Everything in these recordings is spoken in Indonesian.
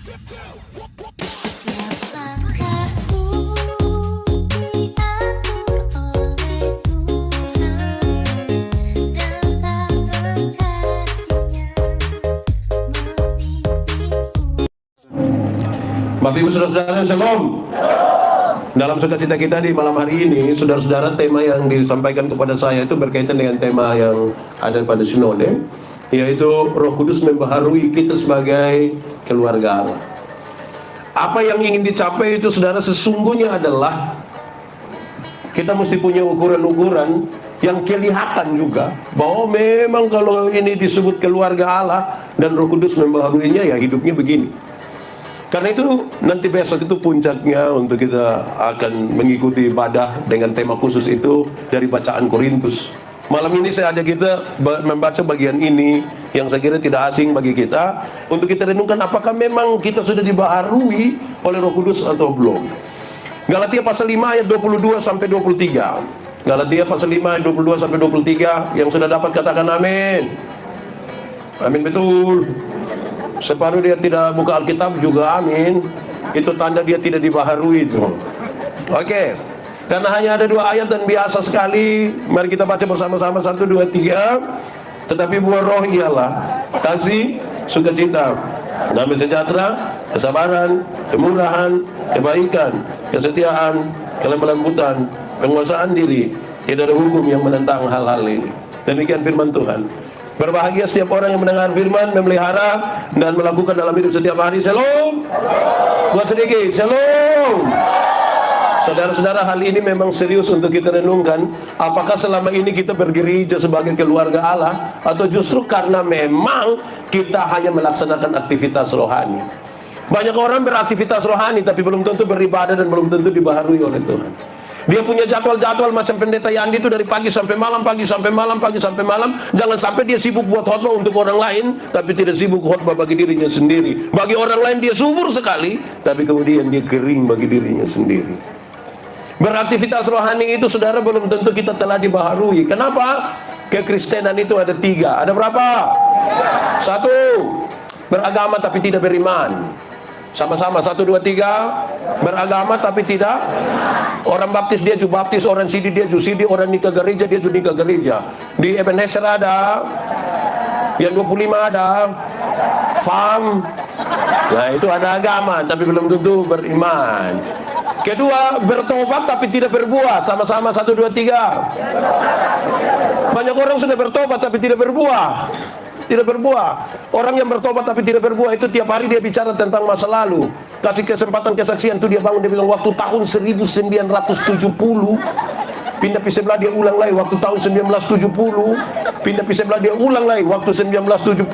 Bapak Ibu Saudara-saudara, Shalom. Dalam sukacita kita di malam hari ini, saudara-saudara, tema yang disampaikan kepada saya itu berkaitan dengan tema yang ada pada sinode, yaitu Roh Kudus membaharui kita sebagai keluarga Allah. Apa yang ingin dicapai itu, saudara, sesungguhnya adalah kita mesti punya ukuran-ukuran yang kelihatan juga bahwa memang kalau ini disebut keluarga Allah dan Roh Kudus membaharuinya, ya hidupnya begini. Karena itu nanti besok itu puncaknya untuk kita akan mengikuti ibadah dengan tema khusus itu dari bacaan Korintus. Malam ini saya ajak kita membaca bagian ini yang saya kira tidak asing bagi kita, untuk kita renungkan apakah memang kita sudah dibaharui oleh Roh Kudus atau belum. Galatia pasal 5 ayat 22 sampai 23. Galatia pasal 5 ayat 22 sampai 23, yang sudah dapat katakan amin. Amin, betul. Separuh dia tidak buka Alkitab juga amin. Itu tanda dia tidak dibaharui itu. Oke. Karena hanya ada 2 ayat dan biasa sekali, mari kita baca bersama-sama 1, 2, 3. Tetapi buah roh ialah kasih, sukacita, damai sejahtera, kesabaran, kemurahan, kebaikan, kesetiaan, kelemah lembutan, penguasaan diri. Tidak ada hukum yang menentang hal-hal ini. Demikian firman Tuhan. Berbahagia setiap orang yang mendengar firman, memelihara dan melakukan dalam hidup setiap hari. Shalom. Buat sedikit, shalom. Saudara-saudara, hal ini memang serius untuk kita renungkan. Apakah selama ini kita bergereja sebagai keluarga Allah, atau justru karena memang kita hanya melaksanakan aktivitas rohani? Banyak orang beraktivitas rohani tapi belum tentu beribadah dan belum tentu dibaharui oleh Tuhan. Dia punya jadwal-jadwal macam pendeta Yandi itu dari pagi sampai malam, pagi sampai malam, pagi sampai malam. Jangan sampai dia sibuk buat khotbah untuk orang lain, tapi tidak sibuk khotbah bagi dirinya sendiri. Bagi orang lain dia subur sekali, tapi kemudian dia kering bagi dirinya sendiri. Beraktivitas rohani itu, saudara, belum tentu kita telah dibaharui. Kenapa? Kekristenan itu ada 3. Ada berapa? 1, beragama tapi tidak beriman. Sama-sama, 1, 2, 3. Beragama tapi tidak. Orang baptis dia juga baptis, orang sidi dia juga sidi, orang nikah gereja dia juga nikah gereja. Di Ebenezer ada, yang 25 ada, FAM. Nah itu ada agama tapi belum tentu beriman. Kedua, bertobat tapi tidak berbuah. Sama-sama, 1, 2, 3. Banyak orang sudah bertobat tapi tidak berbuah. Tidak berbuah. Orang yang bertobat tapi tidak berbuah itu tiap hari dia bicara tentang masa lalu. Kasih kesempatan kesaksian itu dia bangun, dia bilang waktu tahun 1970. Pindah pi sebelah dia ulang lagi waktu tahun 1970. Pindah pi sebelah dia ulang lagi waktu 1970.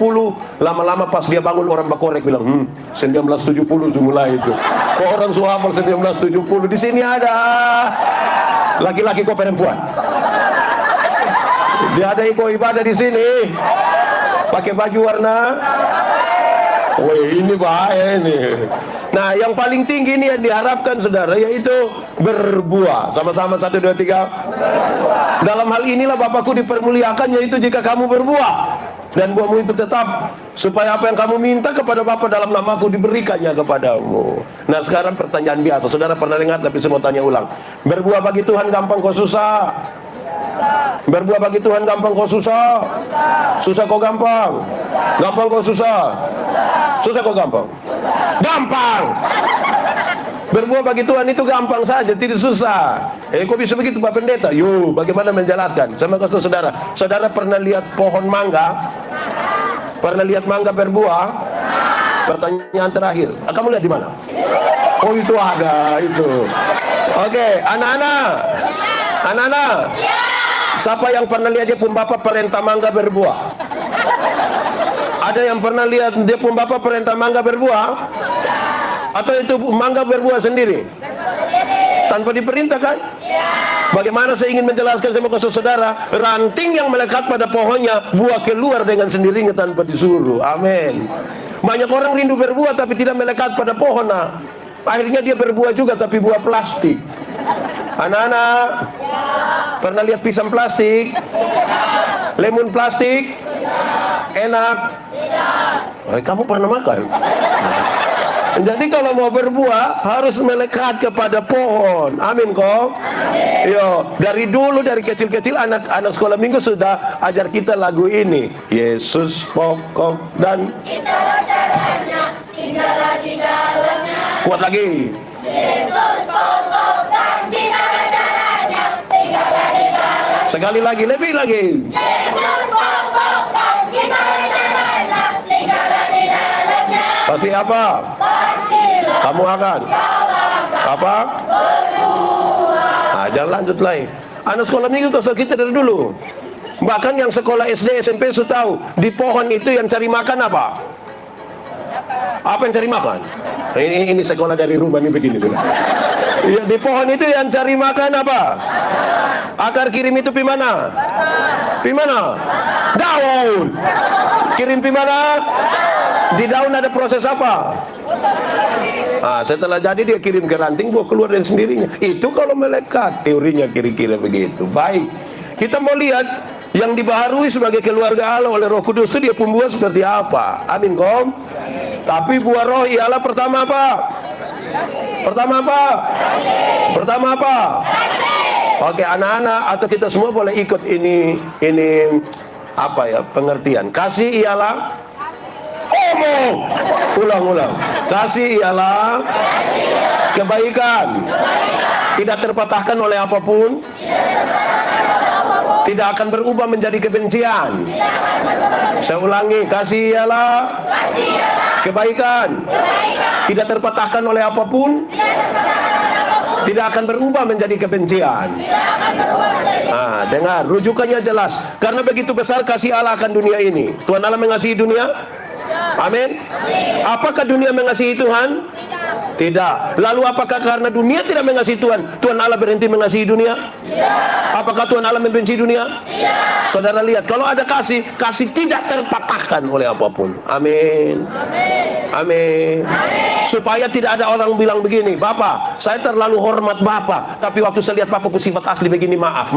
Lama-lama pas dia bangun orang bakorek bilang, 1970 itu mulai itu. Kok orang suhafal 1970? Di sini ada laki-laki kok perempuan. Dia ada ikut ibadah di sini. Pakai baju warna, ini bahaya ini. Nah, yang paling tinggi ini yang diharapkan, saudara, yaitu berbuah. Sama-sama, 1, 2, 3. Dalam hal inilah Bapakku dipermuliakan, yaitu jika kamu berbuah dan buahmu itu tetap, supaya apa yang kamu minta kepada Bapa dalam namaku diberikannya kepadamu. Nah, sekarang pertanyaan biasa. Saudara pernah dengar tapi semua tanya ulang. Berbuah bagi Tuhan gampang kok susah? Berbuah bagi Tuhan gampang kok susah? Susah kok gampang? Gampang kok susah? Susah kok gampang? Gampang! Berbuah bagi Tuhan itu gampang saja, tidak susah. Kok bisa begitu Pak Pendeta? Yuk, bagaimana menjelaskan? Sama kasih saudara. Saudara pernah lihat pohon mangga? Pernah lihat mangga berbuah? Pertanyaan terakhir. Kamu lihat di mana? Oh, itu ada, itu. Oke, anak-anak. Anak-anak. Siapa yang pernah lihat dia pun bapak perintah mangga berbuah? Ada yang pernah lihat dia pun bapak perintah mangga berbuah? Atau itu mangga berbuah sendiri? Tanpa diperintahkan? Bagaimana saya ingin menjelaskan sama saudara, ranting yang melekat pada pohonnya, buah keluar dengan sendirinya tanpa disuruh. Amin. Banyak orang rindu berbuah tapi tidak melekat pada pohon. Nah, akhirnya dia berbuah juga tapi buah plastik. Anak-anak, pernah lihat pisang plastik? Lemon plastik? Enak? Kamu pernah makan? Jadi kalau mau berbuah harus melekat kepada pohon. Amin kok. Yo, dari dulu dari kecil-kecil anak sekolah minggu sudah ajar kita lagu ini. Yesus pokok dan tinggallah di dalamnya. Kuat lagi. Yesus pokok dan tinggallah di dalamnya. Sekali lagi, lebih lagi. Yesus pokok dan tinggallah di dalamnya. Pasti apa? Kamu akan apa? Nah, jangan lanjut lagi. Anak sekolah minggu kalau kita dari dulu. Bahkan yang sekolah SD, SMP sudah tahu di pohon itu yang cari makan apa? Apa yang cari makan? Ini sekolah dari rumah ini begini. Ya, di pohon itu yang cari makan apa? Akar kirim itu pi mana? Pi mana? Daun. Kirim pi mana? Di daun ada proses apa? Nah, setelah jadi dia kirim ke ranting, buah keluar dengan sendirinya. Itu kalau melekat, teorinya kira-kira begitu. Baik, kita mau lihat yang dibaharui sebagai keluarga Allah oleh Roh Kudus itu dia pembuah seperti apa. Amin kom. Tapi buah roh ialah pertama apa? Pertama apa? Pertama apa? Oke, anak-anak atau kita semua boleh ikut ini apa ya pengertian. Kasih ialah ulang. Kasih ialah kebaikan. Tidak terpatahkan oleh apapun. Tidak akan berubah menjadi kebencian. Saya ulangi, kasih ialah kebaikan. Tidak terpatahkan oleh apapun. Tidak akan berubah menjadi kebencian. Nah, dengar, rujukannya jelas. Karena begitu besar kasih Allah akan dunia ini. Tuhan Allah mengasihi dunia. Amin. Apakah dunia mengasihi Tuhan? Tidak. Lalu apakah karena dunia tidak mengasihi Tuhan, Tuhan Allah berhenti mengasihi dunia? Apakah Tuhan Allah membenci dunia? Saudara lihat, kalau ada kasih tidak terpatahkan oleh apapun. Amin. Amin. Supaya tidak ada orang bilang begini, Bapak, saya terlalu hormat Bapak, tapi waktu saya lihat Bapak bersifat asli begini, maaf.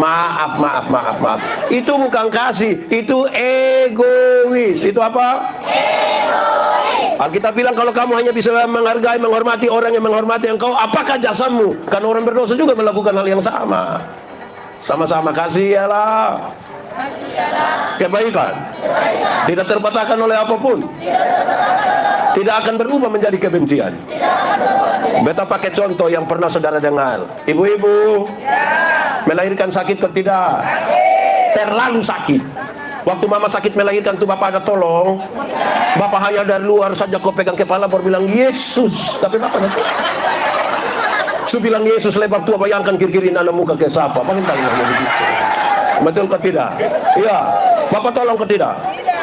Itu bukan kasih, itu egois. Itu apa? Alkitab bilang kalau kamu hanya bisa menghargai, menghormati orang yang menghormati engkau, apakah jasamu? Karena orang berdosa juga melakukan hal yang sama. Sama-sama kasih ialah kebaikan. Tidak terpatahkan oleh apapun. Tidak akan berubah menjadi kebencian. Beta pakai contoh yang pernah saudara dengar. Ibu-ibu melahirkan sakit atau tidak? Terlalu sakit. Waktu mama sakit melahirkan tuh bapak ada tolong. Bapak hanya dari luar saja kau pegang kepala baru bilang Yesus. Tapi bapak nanti su bilang Yesus lebar tua bayangkan kiri-kiri anak muka ke siapa. Paling tahu begitu. Betul ke tidak? Iya. Bapak tolong ke tidak?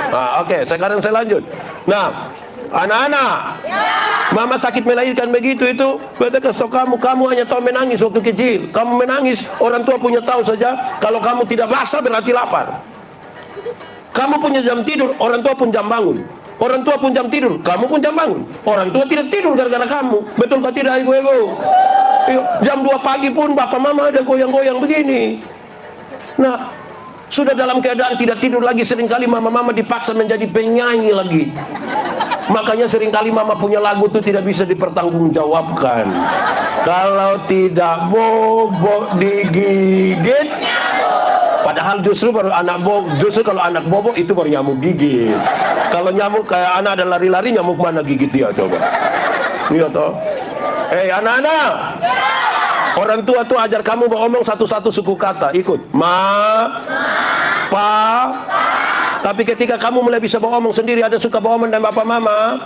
Nah, oke, sekarang saya lanjut. Nah, anak-anak, mama sakit melahirkan begitu itu, beta kasih kamu hanya tahu menangis waktu kecil. Kamu menangis, orang tua punya tahu saja. Kalau kamu tidak basah berarti lapar. Kamu punya jam tidur, orang tua pun jam bangun. Orang tua pun jam tidur, kamu pun jam bangun. Orang tua tidak tidur gara-gara kamu. Betul kah tidak ibu-ibu? Jam 2 pagi pun bapak mama ada goyang-goyang begini. Nah, sudah dalam keadaan tidak tidur lagi, seringkali mama-mama dipaksa menjadi penyanyi lagi. Makanya seringkali mama punya lagu itu tidak bisa dipertanggungjawabkan. Kalau tidak bobok digigit. Padahal justru baru kalau anak bobo itu baru nyamuk gigit. Kalau nyamuk kayak anak ada lari-lari, nyamuk mana gigit dia coba? Iya toh. Anak-anak. Orang tua tuh ajar kamu ngomong satu-satu suku kata. Ikut. Pa. Tapi ketika kamu mulai bisa ngomong sendiri, ada suka ngomong dan bapak mama.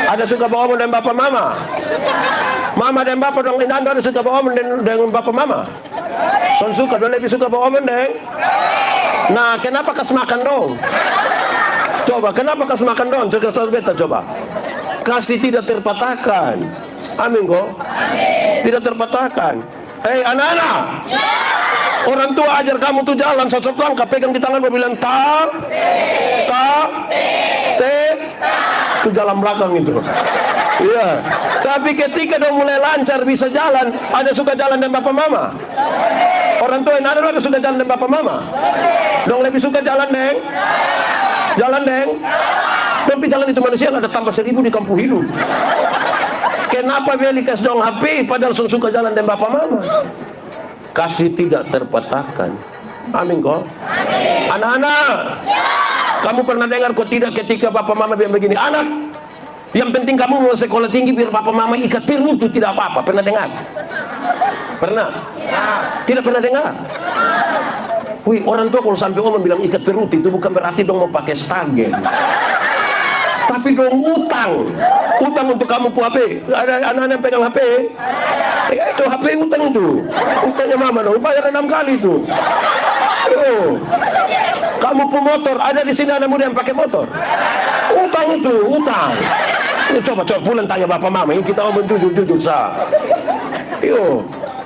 Ada suka ngomong dan bapak mama. Mama dan bapak dong, Anda ada suka ngomong dengan bapak mama. Son suka, dong lebih suka ngomong deng. Nah, kenapa kas makan dong? Coba, kenapa kas makan dong? Coba. Kasih tidak terpatahkan. Amin kok. Tidak terpatahkan. Anak-anak. Orang tua ajar kamu tuh jalan satu langkah, pegang di tangan bilang ta, te, itu jalan belakang itu. Iya. Tapi ketika udah mulai lancar bisa jalan, ada suka jalan dan bapak mama. Orang tua yang ada suka jalan dan bapak mama. Dong lebih suka jalan deng. Jalan deng. Tapi jangan itu manusia nggak ada tambah 1000 di kampung hidup. Kenapa beli kas dong HP padahal suka jalan dengan bapak mama? Kasih tidak terpatahkan. Amin kok. Anak-anak, kamu pernah dengar kok tidak ketika bapak mama bilang begini, anak, yang penting kamu mau sekolah tinggi biar bapak mama ikat pirmu itu tidak apa-apa. Pernah dengar? Pernah? Tidak pernah dengar? Wih, orang tua kalau sampai om bilang ikat perut itu bukan berarti dong mau pakai stagen, tapi dong utang untuk kamu pu HP. Ada anak-anak pegang HP, ya itu HP utang itu, utangnya mama dong, bayar 6 kali itu. Kamu pu motor, ada di sini anak muda yang pakai motor, utang itu, utang. Coba pulang tanya bapak mama, ini kita omong jujur sah.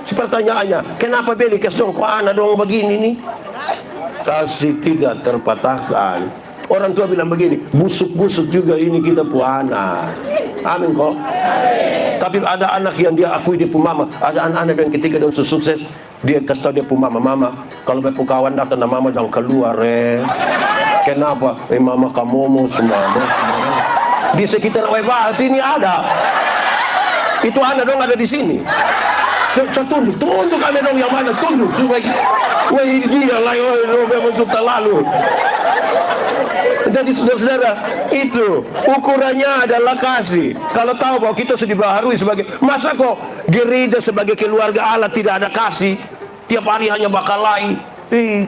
Pertanyaannya, kenapa beli kes dong kok anak dong begini nih? Kasih tidak terpatahkan. Orang tua bilang begini, busuk-busuk juga ini kita pu anak. Amin kok. Tapi ada anak yang dia akui dia pu mama. Ada anak-anak yang ketika dia sukses, dia kasih tahu dia pu mama, kalau pu kawan datang na mama jangan keluar Kenapa? Mama kamu mau semua. Di sekitar Weba sini ada. Itu anak dong ada di sini. Tunjuk kami dong yang mana, tunjuk supaya dia lah memang terlalu. Jadi saudara-saudara, itu ukurannya adalah kasih. Kalau tahu bahwa kita sudah dibaharui sebagai, masa kok gereja sebagai keluarga Allah tidak ada kasih, tiap hari hanya bakal lain.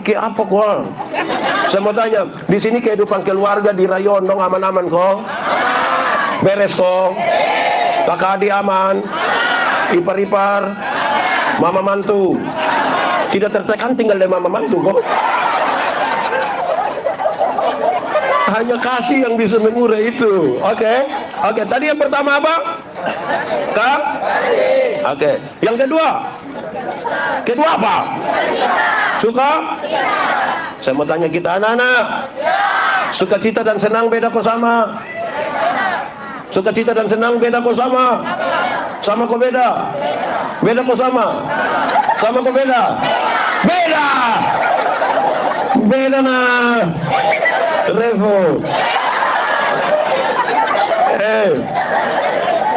Kayak apa kok? Saya mau tanya, di sini kehidupan keluarga di rayon dong aman-aman kok? Beres kok? Kakak adik aman? Ipar-ipar, mama mantu tidak tertekan tinggal dengan mama mantu kok. Hanya kasih yang bisa mengurai itu. Oke. Tadi yang pertama apa? Oke. Yang kedua apa? Suka? Saya mau tanya kita anak-anak, sukacita dan senang beda kok sama? Sukacita dan senang beda kok sama? Sama kok beda? Beda kok sama? Sama kok beda? Beda! Beda nah! Revo!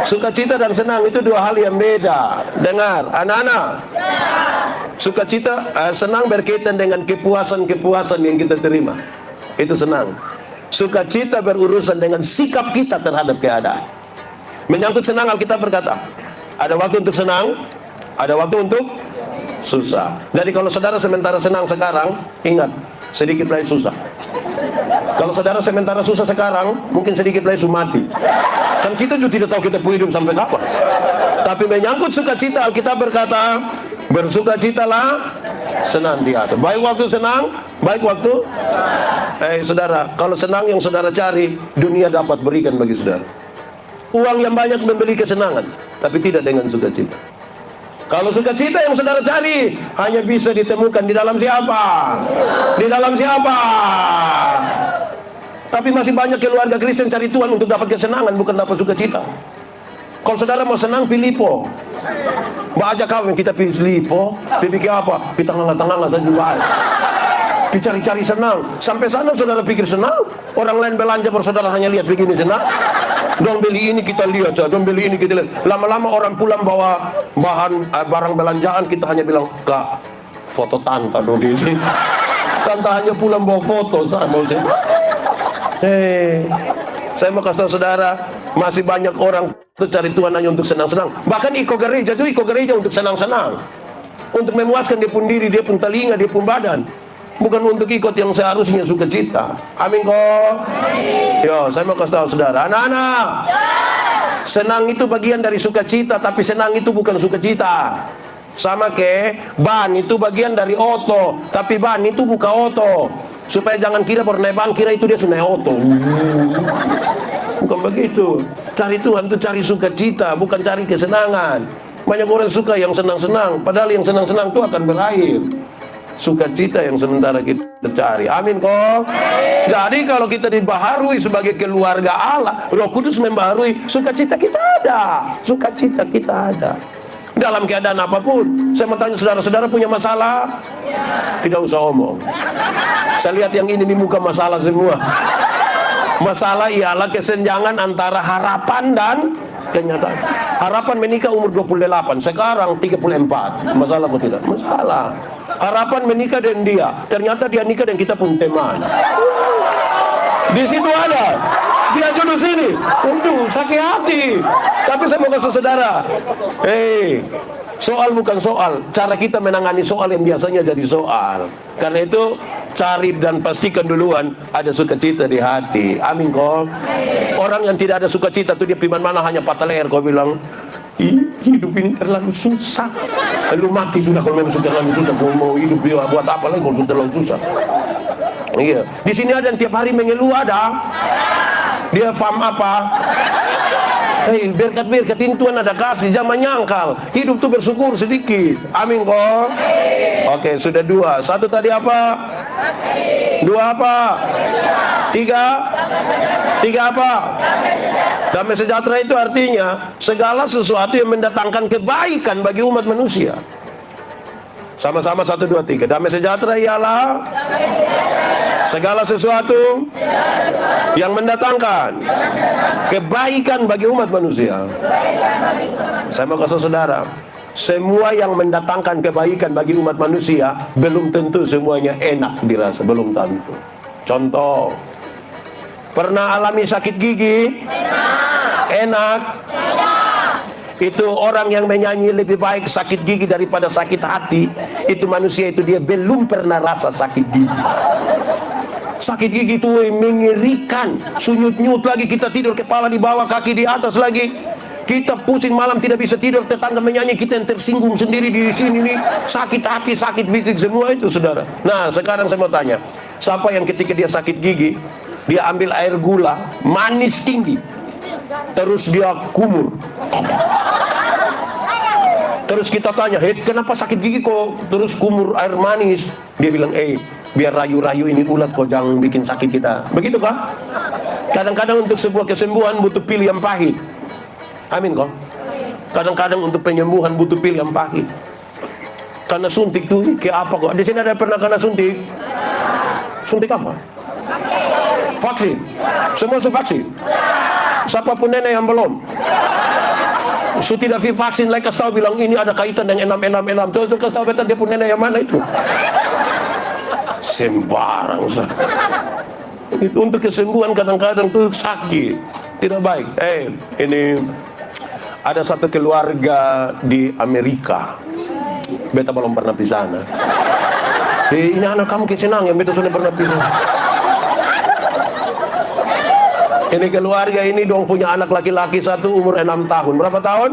Sukacita dan senang itu dua hal yang beda. Dengar, anak-anak. Sukacita, senang berkaitan dengan kepuasan-kepuasan yang kita terima. Itu senang. Sukacita berurusan dengan sikap kita terhadap keadaan. Menyangkut senang, Alkitab berkata, ada waktu untuk senang, ada waktu untuk susah. Jadi kalau saudara sementara senang sekarang, ingat, sedikit lagi susah. Kalau saudara sementara susah sekarang, mungkin sedikit lagi mati. Kan kita juga tidak tahu kita hidup sampai kapan. Tapi menyangkut sukacita, Alkitab berkata, bersukacitalah senantiasa. Baik waktu senang, baik waktu. Saudara, kalau senang yang saudara cari, dunia dapat berikan bagi saudara. Uang yang banyak membeli kesenangan, tapi tidak dengan sukacita. Kalau sukacita yang saudara cari hanya bisa ditemukan di dalam siapa? Di dalam siapa? Tapi masih banyak keluarga Kristen cari Tuhan untuk dapat kesenangan, bukan dapat sukacita. Kalau saudara mau senang, pilih po. Baca kawin kita pilih po, pikir apa? Kita tengah-tengah saja juga. Dicari-cari senang, sampai sana saudara pikir senang. Orang lain belanja saudara hanya lihat begini senang. Dong beli ini kita lihat, dong beli ini kita lihat. Lama-lama orang pulang bawa barang belanjaan, kita hanya bilang, Kak, foto tante dong di sini. Tante hanya pulang bawa foto, saya mau sih. Saya mau kasih tahu saudara, masih banyak orang itu cari Tuhan hanya untuk senang-senang. Bahkan ikut gereja untuk senang-senang, untuk memuaskan dia pun diri, dia pun telinga, dia pun badan. Bukan untuk ikut yang seharusnya sukacita. Amin kok. Yo, saya mau kasih tahu saudara, anak-anak, senang itu bagian dari sukacita, tapi senang itu bukan sukacita. Sama ke ban itu bagian dari oto, tapi ban itu bukan oto. Supaya jangan kira baru naik ban, kira itu dia sudah naik oto. Bukan begitu. Cari Tuhan itu cari sukacita, bukan cari kesenangan. Banyak orang suka yang senang-senang, padahal yang senang-senang itu akan berakhir. Sukacita yang sementara kita cari. Amin kok. Jadi kalau kita dibaharui sebagai keluarga Allah, Roh Kudus membaharui, sukacita kita ada. Sukacita kita ada. Dalam keadaan apapun. Saya mau tanya saudara-saudara punya masalah? Tidak usah omong. Saya lihat yang ini di muka masalah semua. Masalah ialah kesenjangan antara harapan dan kenyataan. Harapan menikah umur 28, sekarang 34. Masalah kok tidak? Masalah. Harapan menikah dengan dia, ternyata dia nikah dengan kita pun teman. Di situ ada. Dia duduk sini. Untuk sakit hati. Tapi saya mau kasih saudara. Soal bukan soal, cara kita menangani soal yang biasanya jadi soal. Karena itu cari dan pastikan duluan ada sukacita di hati. Amin kok. Orang yang tidak ada sukacita itu dia piman mana hanya patah leher. Kau bilang hidup ini terlalu susah. Lu mati sudah kalau memang sudah terlalu susah. Kau mau hidup dia buat apa lagi kalau sudah terlalu susah? Iya. Di sini ada yang tiap hari mengeluh ada. Dia faham apa? Berkat-berkat ini Tuhan ada kasih, jangan menyangkal. Hidup tuh bersyukur sedikit. Amin kok. Oke, sudah 2. 1 tadi apa? 2 apa? 3 apa? Damai sejahtera itu artinya segala sesuatu yang mendatangkan kebaikan bagi umat manusia. Sama-sama 1, 2, 3. Damai sejahtera ialah segala sesuatu yang mendatangkan kebaikan bagi umat manusia. Saya mau kasih saudara, semua yang mendatangkan kebaikan bagi umat manusia belum tentu semuanya enak dirasa, belum tentu. Contoh, pernah alami sakit gigi? Enak. Itu orang yang menyanyi lebih baik sakit gigi daripada sakit hati. Itu manusia itu dia belum pernah rasa sakit gigi. Sakit gigi itu mengerikan. Sunyut-nyut lagi, kita tidur kepala di bawah, kaki di atas lagi. Kita pusing malam tidak bisa tidur, tetangga menyanyi, kita yang tersinggung sendiri di sini nih. Sakit hati, sakit fisik, semua itu saudara. Nah sekarang saya mau tanya, siapa yang ketika dia sakit gigi, dia ambil air gula manis tinggi, terus dia kumur. Terus kita tanya, kenapa sakit gigi kok terus kumur air manis? Dia bilang, biar rayu-rayu ini ulat kok, jangan bikin sakit kita. Begitu kah? Kadang-kadang untuk sebuah kesembuhan butuh pil yang pahit. Amin kok. Kadang-kadang untuk penyembuhan butuh pil yang pahit. Karena suntik tuh kayak apa kok? Di sini ada pernah kena suntik? Suntik apa? Vaksin. Semua vaksin. Siapapun nenek yang belum. Tidak vaksin lagi kasih tahu bilang ini ada kaitan dengan enam. Tuh kasih tahu betul dia pun nenek yang mana itu. Sembarang itu untuk kesembuhan kadang-kadang tuh sakit, tidak baik. Ini ada satu keluarga di Amerika. Beta belum pernah di sana. Ini anak kamu kesenang ya, beta sudah pernah pisah. Ini keluarga ini dong punya anak laki-laki satu umur 6 tahun. Berapa tahun?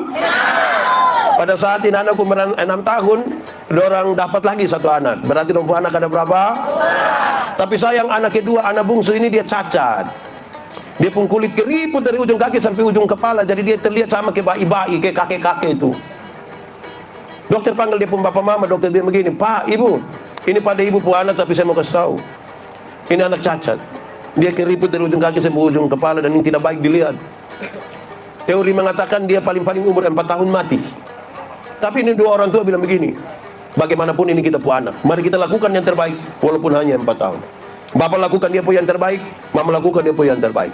Pada saat ini anak umur 6 tahun, dorang dapat lagi satu anak. Berarti dong anak ada berapa? Tapi sayang anak kedua, anak bungsu ini dia cacat. Dia pun kulit keriput dari ujung kaki sampai ujung kepala. Jadi dia terlihat sama kayak bayi-bayi, kayak kakek-kakek itu. Dokter panggil dia pun bapak mama, dokter dia begini, Pak, Ibu, ini pada Ibu pun anak tapi saya mau kasih tahu. Ini anak cacat. Dia keriput dari ujung kaki sampai ujung kepala dan ini tidak baik dilihat. Teori mengatakan dia paling-paling umur 4 tahun mati. Tapi ini dua orang tua bilang begini, bagaimanapun ini kita punya anak, mari kita lakukan yang terbaik walaupun hanya 4 tahun. Bapak lakukan dia pun yang terbaik, mama lakukan dia pun yang terbaik.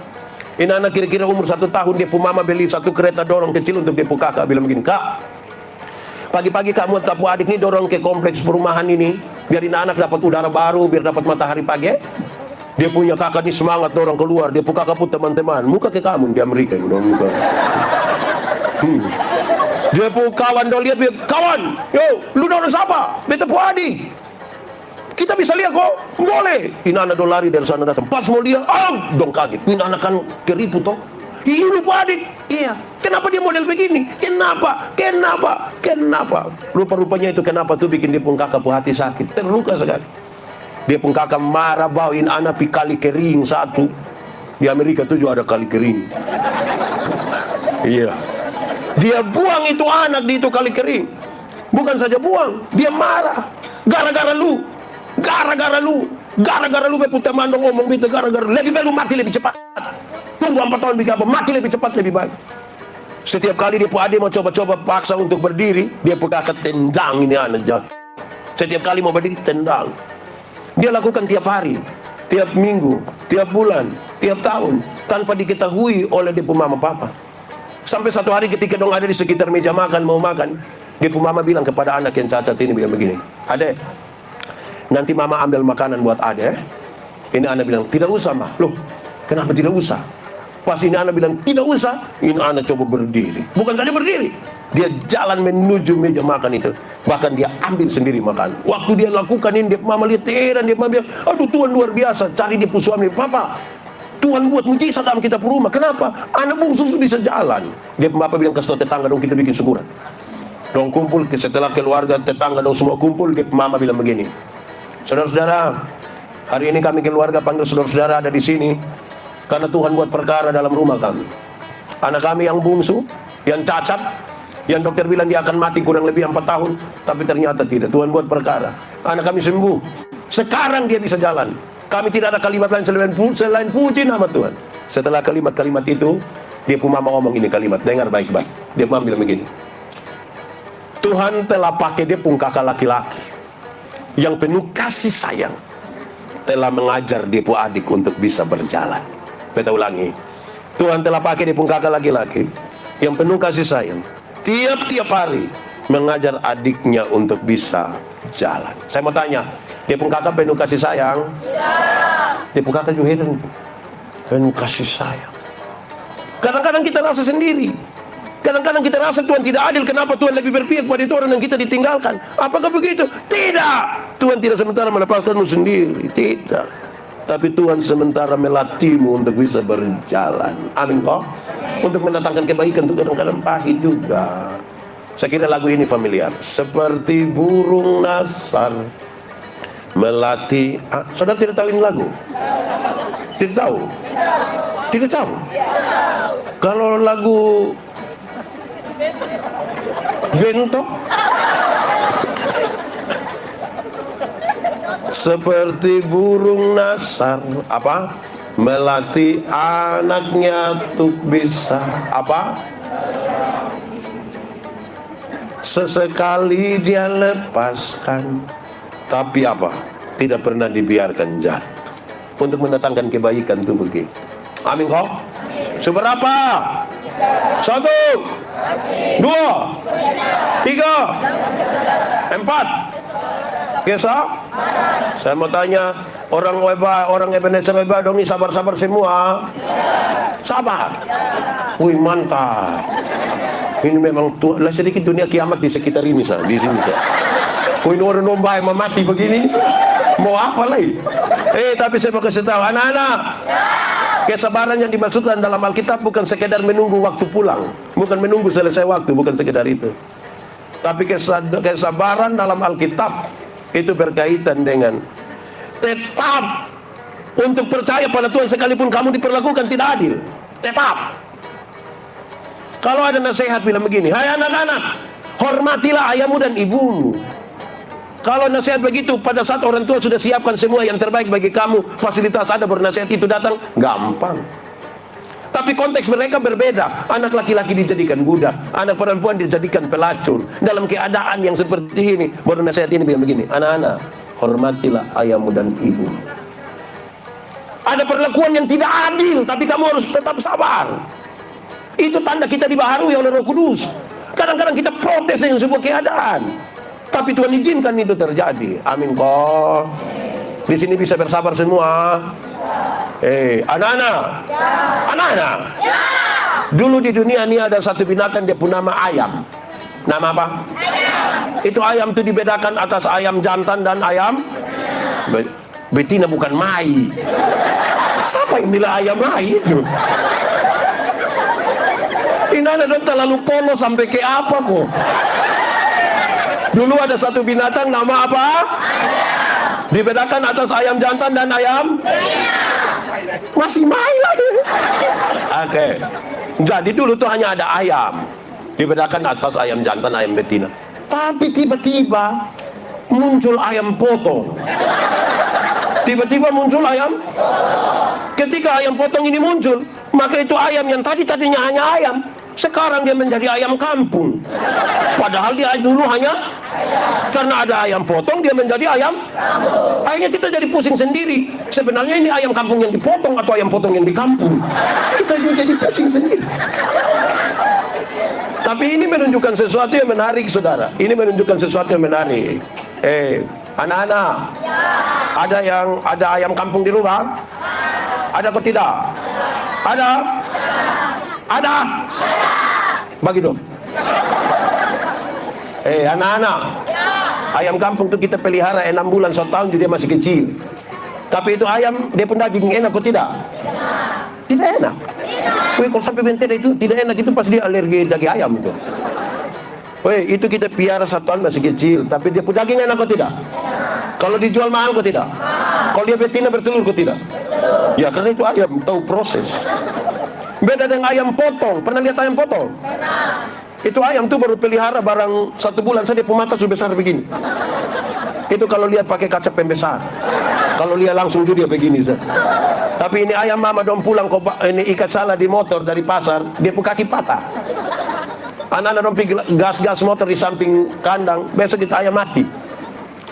Ini anak kira-kira umur 1 tahun, dia pun mama beli satu kereta dorong kecil untuk dia pun kakak. Bilang begini, Kak, pagi-pagi kamu atau adik ini dorong ke kompleks perumahan ini, biarin anak dapat udara baru, biar dapat matahari pagi. Dia punya kakak ini semangat dorong keluar. Dia pun kakak pun teman-teman, muka ke kamu di Amerika ini dong muka. Dia pun kawan, dia lihat dia kawan, yo, lu dorong siapa? Beta pun adik. Kita bisa lihat kok, boleh. Ini anak do lari dari sana datang. Pas mau lihat, dong kaget. Ini anak kan keriput toh. Iya lu pun adik. Iya. Kenapa dia model begini? Kenapa? Rupa-rupanya itu kenapa tuh bikin dia pun kakak pun hati sakit, terluka sekali. Dia pun kakak marah bawain anak pi kali kering satu. Di Amerika tuh juga ada kali kering. Iya. Dia buang itu anak di itu kali kering. Bukan saja buang, dia marah. Gara-gara lu. Gara-gara lu beputar mandong ngomong gitu gara-gara. Lebih baik lu mati lebih cepat. Tunggu 4 tahun bikin apa? Mati lebih cepat lebih baik. Setiap kali dia pun adik mau coba-coba paksa untuk berdiri, dia pun kakak tendang ini anak jatuh. Setiap kali mau berdiri tendang. Dia lakukan tiap hari. tiap minggu, tiap bulan, tiap tahun, tanpa diketahui oleh dia mama papa. Sampai satu hari ketika dong ada di sekitar meja makan, mau makan, dia mama bilang kepada anak yang cacat ini, bilang begini, "Adek, nanti mama ambil makanan buat adek." Ini anak bilang, "Tidak usah, Ma." Loh, kenapa tidak usah? Pas ini anak bilang, "Tidak usah." Ini anak coba berdiri. Bukan saja berdiri, dia jalan menuju meja makan itu. Bahkan dia ambil sendiri makan. Waktu dia lakukan ini, dia mama lihat heran. Dia mama bilang, "Aduh, Tuhan luar biasa." Cari dia suami, "Papa, Tuhan buat mujizat dalam kita rumah. Kenapa? Anak bungsu bisa jalan." Dia bapak bilang, "Kasih tau tetangga dong, kita bikin syukuran." Dong kumpul, setelah keluarga tetangga dong semua kumpul, dia mama bilang begini, "Saudara-saudara, hari ini kami keluarga panggil saudara-saudara ada di sini karena Tuhan buat perkara dalam rumah kami. Anak kami yang bungsu, yang cacat, yang dokter bilang dia akan mati kurang lebih 4 tahun, tapi ternyata tidak. Tuhan buat perkara. Anak kami sembuh. Sekarang dia bisa jalan. Kami tidak ada kalimat lain selain puji nama Tuhan." Setelah kalimat-kalimat itu, dia pun mama ngomong ini kalimat, dengar baik-baik. Dia pun bilang begini, "Tuhan telah pakai dia pun kakak laki-laki yang penuh kasih sayang, telah mengajar dia pun adik untuk bisa berjalan." Kita ulangi, Tuhan telah pakai dia pun kakak laki-laki yang penuh kasih sayang, tiap-tiap hari mengajar adiknya untuk bisa jalan. Saya mau tanya, dia pun kakak penuh kasih sayang? Dia pun kakak juga heran, penuh kasih sayang. Kadang-kadang kita rasa sendiri. Kadang-kadang kita rasa Tuhan tidak adil. Kenapa Tuhan lebih berpihak pada itu orang yang kita ditinggalkan? Apakah begitu? Tidak. Tuhan tidak sementara melepaskanmu sendiri. Tidak. Tapi Tuhan sementara melatihmu untuk bisa berjalan. Amin kok? Untuk mendatangkan kebaikan itu kadang-kadang pahit juga. Saya kira lagu ini familiar. Seperti burung nasar melatih. Saudara tidak tahu ini lagu? Tidak tahu? Tidak tahu? Kalau lagu Bentok, seperti burung nasar apa? Melatih anaknya untuk bisa apa? Sesekali dia lepaskan, tapi apa? Tidak pernah dibiarkan jatuh. Untuk mendatangkan kebaikan itu begitu. Amin kok? Seberapa? 1, 2, 3, 4. Kisah? Saya mau tanya, orang Ebenezer Weba dong ini sabar-sabar semua. Sabar. Wih, mantap. Ini memang sedikit dunia kiamat di sekitar ini, di sini. Wih, ini orang domba yang mati begini. Mau apa lagi? Tapi saya mau kasih tahu anak-anak. Kesabaran yang dimaksudkan dalam Alkitab bukan sekedar menunggu waktu pulang, bukan menunggu selesai waktu, bukan sekedar itu. Tapi kesabaran dalam Alkitab itu berkaitan dengan tetap untuk percaya pada Tuhan sekalipun kamu diperlakukan tidak adil. Tetap. Kalau ada nasihat bilang begini, "Hai anak-anak, hormatilah ayahmu dan ibumu." Kalau nasihat begitu, pada saat orang tua sudah siapkan semua yang terbaik bagi kamu, fasilitas ada, bernasihat itu datang, gampang. Tapi konteks mereka berbeda. Anak laki-laki dijadikan budak, anak perempuan dijadikan pelacur. Dalam keadaan yang seperti ini, baru nasihat ini bilang begini, "Anak-anak, hormatilah ayahmu dan ibu." Ada perlakuan yang tidak adil, tapi kamu harus tetap sabar. Itu tanda kita dibaharui oleh Roh Kudus. Kadang-kadang kita protes dengan sebuah keadaan, tapi Tuhan izinkan itu terjadi. Amin kok. Di sini bisa bersabar semua. Anak-anak. Anak-anak. Dulu di dunia ini ada satu binatang, dia punya nama ayam. Nama apa? Ayam. Itu ayam itu dibedakan atas ayam jantan dan ayam betina, bukan mai. Siapa yang bilang ayam mai itu? Ini ada terlalu polos sampai ke apa kok? Dulu ada satu binatang nama apa? Ayam. Dibedakan atas ayam jantan dan ayam masih mai lagi. Oke. Jadi dulu tuh hanya ada ayam, dibedakan atas ayam jantan, ayam betina. Tapi tiba-tiba muncul ayam potong. Tiba-tiba muncul ayam. Ketika ayam potong ini muncul, Maka itu ayam yang tadinya hanya ayam, sekarang dia menjadi ayam kampung. Padahal dia dulu hanya karena ada ayam potong dia menjadi ayam. Akhirnya kita jadi pusing sendiri. Sebenarnya ini ayam kampung yang dipotong atau ayam potong yang di kampung. Kita juga jadi pusing sendiri. Tapi ini menunjukkan sesuatu yang menarik, saudara. Ini menunjukkan sesuatu yang menarik. Anak-anak, ada ayam kampung di rumah? Ada atau tidak? Ada. Bagi dong. Anak-anak, ayam kampung itu kita pelihara 6 bulan 1 tahun jadi dia masih kecil. Tapi itu ayam dia pun daging enak atau tidak? Tidak enak. Kalau sampai benteng itu tidak enak, itu pas dia alergi daging ayam itu. Itu kita piara 1 tahun masih kecil, tapi dia pun daging enak atau tidak? Kalau dijual mahal atau tidak? Kalau dia betina bertelur atau tidak? Ya karena itu ayam tahu proses. Beda dengan ayam potong. Pernah lihat ayam potong? Itu ayam tuh baru pelihara barang 1 bulan saja dia mata sudah besar begini. Itu kalau lihat pakai kaca pembesar. Kalau lihat langsung dia begini. Tapi ini ayam mama dong pulang ini ikat salah di motor dari pasar, dia pun kaki patah. Anak-anak dong pergi gas motor di samping kandang, besok kita ayam mati.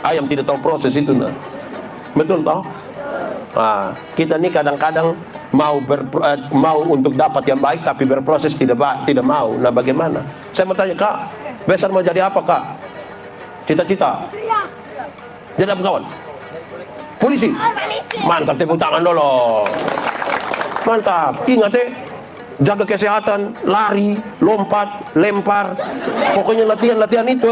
Ayam tidak tahu proses itu, nah. Betul toh? Nah, kita nih kadang-kadang mau untuk dapat yang baik tapi berproses tidak mau. Nah, bagaimana? Saya mau tanya, Kak, besar mau jadi apa, Kak? Cita-cita? Jadi apa, kawan? Polisi? Mantap, tepuk tangan dulu. Mantap. Ingat jaga kesehatan, lari, lompat, lempar. Pokoknya latihan itu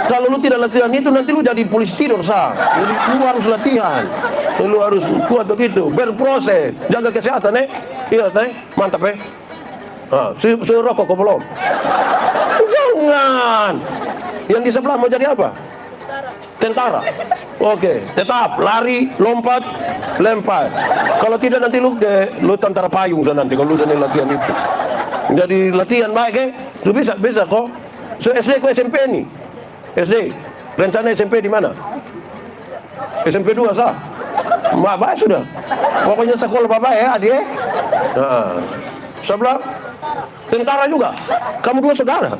Kalau lu tidak latihan itu nanti lu jadi polisi tidur Jadi lu harus latihan. Lu harus kuat begitu, berproses, jaga kesehatan Iya mantap suruh rokok kok belum? Jangan. Yang di sebelah mau jadi apa? Tentara. Oke, tetap lari, lompat, lempar. Kalau tidak nanti lu tentara payung nanti kalau lu latihan itu. Jadi latihan baik Lu bisa kok. So SD ke SMP nih. SD. Rencana SMP di mana? SMP 2 sah. Baik sudah. Pokoknya sekolah bapak adik. Nah. Sebelah tentara juga. Kamu 2 saudara.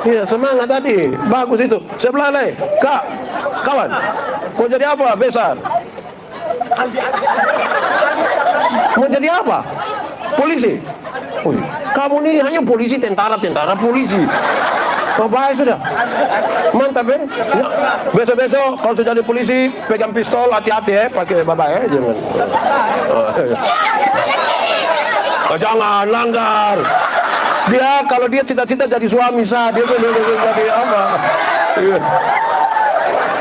Iya, semangat tadi. Bagus itu. Sebelah Kak, kawan. Mau jadi apa besar? Mau jadi apa? Polisi. Kamu nih hanya polisi, tentara, polisi. Baik sudah. Mantap ya. Besok-besok kalau sudah jadi polisi, pegang pistol, hati-hati pakai bapak jangan. Jangan langgar. Kalau dia cita-cita jadi suami dia jadi apa?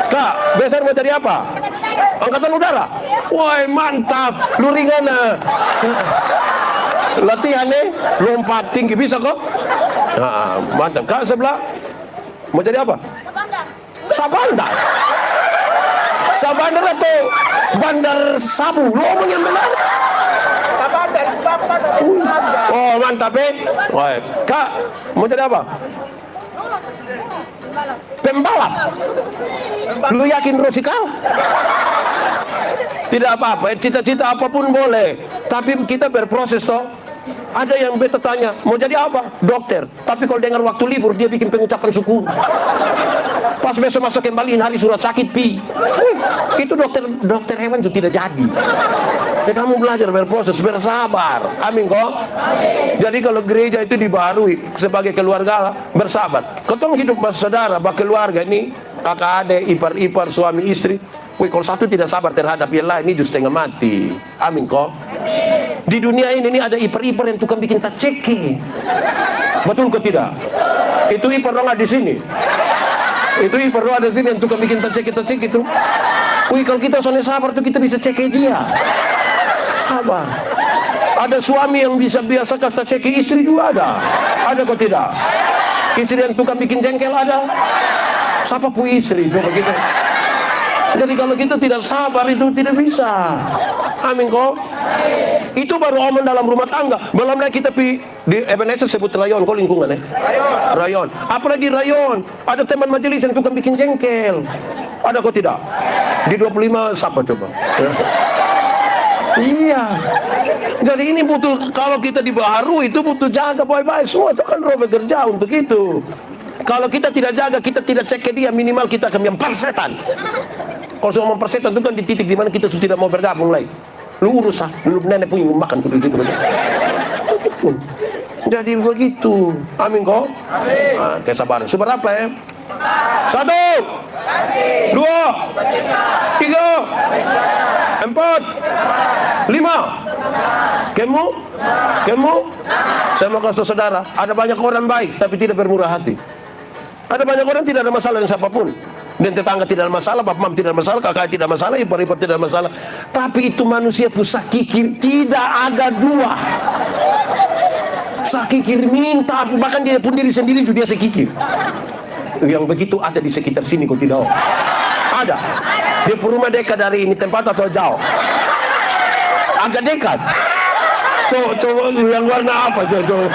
Kak, besar mau jadi apa? Angkatan udara. Woi, mantap. Lu ringan. Latihan lompat tinggi bisa kok? Nah, mantap. Kak sebelah mau jadi apa? Sabandar. Sabandar atau bandar sabu? Lu ngomong yang benar. Oh mantap Woi, Kak mau jadi apa? Pembalap. Lu yakin Rosi kalah? Tidak apa-apa, cita-cita apapun boleh. Tapi kita berproses toh. Ada yang beta tanya, mau jadi apa? Dokter. Tapi kalau dengar waktu libur dia bikin pengucapan syukur. Pas besok masuk kembaliin hari surat sakit itu dokter hewan itu tidak jadi. Jadi kamu belajar berproses, bersabar. Amin kok. Jadi kalau gereja itu dibarui sebagai keluarga, bersabar. Ketemu hidup saudara, keluarga ini, kakak adik, ipar-ipar, suami istri. Kalau satu tidak sabar terhadap yang lain, ini justru setengah mati. Amin kok. Di dunia ini ada ipar-ipar yang tukang bikin taceki. Betul kok tidak? Itu ipar dong di sini. Itu ipar dong ada di sini yang tukang bikin taceki itu. Kalau kita soalnya sabar tuh kita bisa ceki dia. Sabar. Ada suami yang bisa biasa kasih ceki istri juga ada. Ada kok tidak? Istri yang tukang bikin jengkel ada. Siapa pun istri coba kita. Jadi kalau kita tidak sabar itu tidak bisa. Amin kok. Itu baru omongan dalam rumah tangga. Belum lagi kita di Ebenezer sebut rayon, kok lingkungan rayon. Apalagi rayon, ada teman majelis yang tukang bikin jengkel. Ada kok tidak? Di 25 siapa coba? Iya. Jadi ini butuh, kalau kita dibaharui itu butuh jaga baik-baik. Semua itu kan roh bekerja untuk itu. Kalau kita tidak jaga, kita tidak cek ke dia, minimal kita akan mempersetan. Kalau semua mempersetan itu kan di titik dimana kita sudah tidak mau bergabung lagi. Lu urus lu nenek punya makan sudah gitu. Begitu. Jadi begitu. Amin kok. Nah, kesabaran. Seberapa ya? 1, 2, 3, 4, 5. Kamu? Saya mau kasih saudara, ada banyak orang baik tapi tidak bermurah hati. Ada banyak orang tidak ada masalah dengan siapapun. Dan tetangga tidak ada masalah, bapak mam tidak ada masalah, kakak tidak ada masalah, ipar-ipar tidak ada masalah. Tapi itu manusia pusat kikir, tidak ada dua. Sakikir minta, bahkan dia pun diri sendiri juga dia sekikir. Yang begitu ada di sekitar sini kok tidak? Ada. Dia rumah dekat dari ini tempat atau jauh? Agak dekat. Coba yang warna apa? Coba.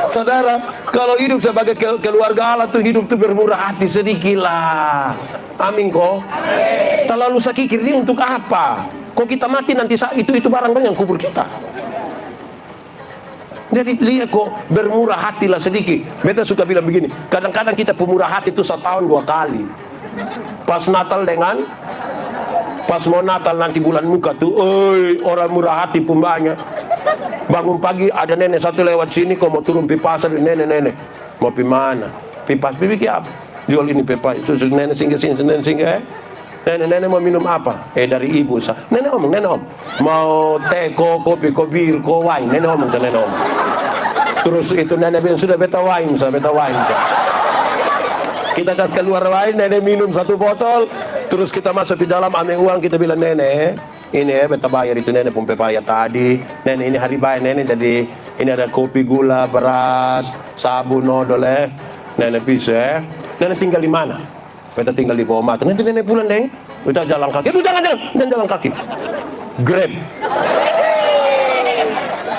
Saudara, kalau hidup sebagai keluarga Allah tuh hidup tuh bermurah hati sedikit lah. Amin kok. Terlalu sakikir ini untuk apa? Kok kita mati nanti itu barang yang kubur kita. Jadi lihat kok bermurah hati lah sedikit. Beta suka bilang begini, kadang-kadang kita pemurah hati itu setahun 2 kali. Pas Natal dengan pas mau Natal nanti bulan muka tuh, orang murah hati pun banyak. Bangun pagi ada nenek satu lewat sini, kok mau turun pi pasar, nenek mau pi mana? Pipas pipi apa? Jual ini pipa, susu nenek singgah sini, nenek singgah. Nenek mau minum apa? Dari ibu sah. Nenek om, mau teh, kopi, bir, wine. Nenek omong. Terus itu nenek bilang sudah beta wine sah. Kita kasih keluar wine, nenek minum 1 botol. Terus kita masuk di dalam, ambil uang, kita bilang nenek, ini beta bayar itu nenek pun pepaya tadi. Nenek ini hari bayar nenek, jadi ini ada kopi, gula, beras, sabun, odol Nenek bisa Nenek tinggal di mana? Beta tinggal di bawah mata. Nanti nenek pulang deh. Kita jalan kaki. Itu jangan jalan kaki.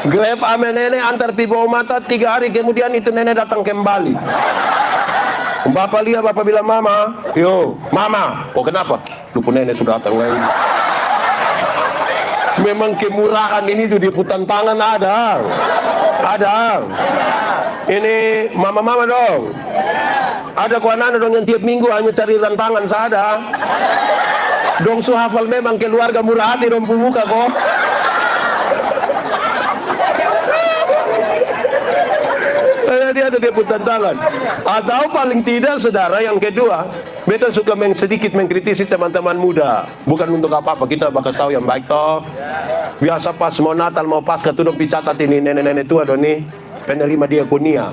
Grab ame nenek antar pi bawah mata. 3 hari kemudian itu nenek datang kembali. Bapak lihat, bapak bilang mama. Yo, mama. Kok kenapa? Lupa nenek sudah datang lagi. Memang kemurahan ini tuh di putan tangan ada. Ini mama dong. Ada anak dong yang tiap minggu hanya cari rantangan sada. Dong su hafal memang keluarga murah hati dong muka kok. Dia ada putar tangan. Atau paling tidak saudara yang kedua, beta suka sedikit mengkritisi teman-teman muda. Bukan untuk apa-apa, kita bakal tahu yang baik toh. Biasa pas mau Natal mau Paskah tuh dong picatat ini nenek-nenek tua dong nih penerima diakonia.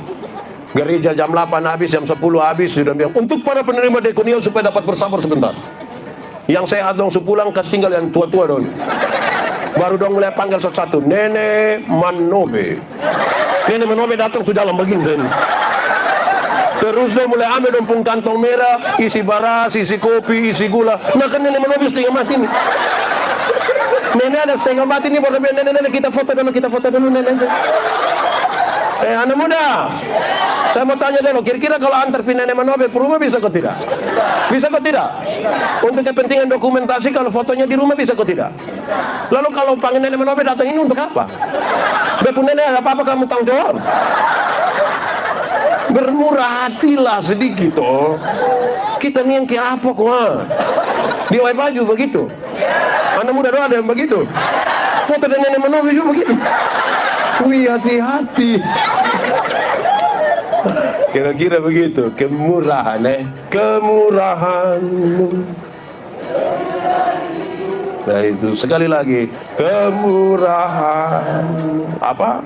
Gereja jam 8 habis, jam 10 habis sudah bilang untuk para penerima diakonia supaya dapat bersabar sebentar. Yang sehat dong sepulang kasih tinggal yang tua-tua dong. Baru dong mulai panggil satu-satu, Nenek Manobe. Nenek Manobe datang sudah dalam begini. Terus dong mulai ambil dong pung kantong merah, isi beras, isi kopi, isi gula. Nah kan Nenek Manobe setengah mati nih. Nenek ada setengah mati nih, baru bilang nenek kita foto dulu nenek. Anak muda, saya mau tanya dulu, kira-kira kalau antar pindah Nenek Manobe ke rumah bisa kok tidak? Bisa kok tidak? Untuk kepentingan dokumentasi kalau fotonya di rumah bisa kok tidak? Lalu kalau panggil Nenek Manobe datang ini untuk apa? Bepun nenek ada apa-apa kamu tanggung jawab? Bermurah hatilah sedikit toh. Kita nih yang kayak apa kok? Di way baju begitu. Anak muda doang ada yang begitu. Foto dengan Nenek Manobe juga begitu. Wih, hati-hati. Kira-kira begitu. Kemurahan kemurahan. Nah itu sekali lagi, kemurahan. Apa?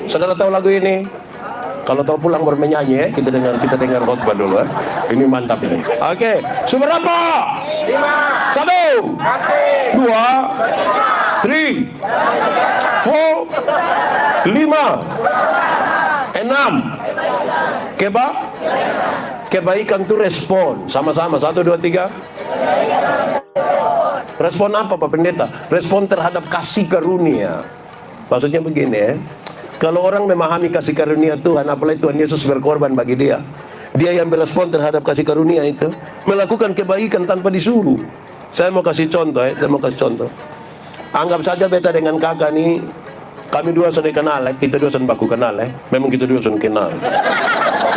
Saudara tahu lagu ini? Kalau tahu pulang bermenyanyi ya, kita dengar khotbah dulu ya. Ini mantap ini. Oke, seberapa? 1, 2, 3, 4, 5, 6. Kebaikan itu respon. Sama-sama, 1, 2, 3. Respon apa Pak Pendeta? Respon terhadap kasih karunia. Maksudnya begini ya. Kalau orang memahami kasih karunia Tuhan, apalagi Tuhan Yesus berkorban bagi dia, Dia yang berespon terhadap kasih karunia itu, melakukan kebaikan tanpa disuruh. Saya mau kasih contoh Anggap saja beta dengan kakak nih, kami dua sudah kenal, kita dua sudah baku kenal, memang kita dua sudah kenal.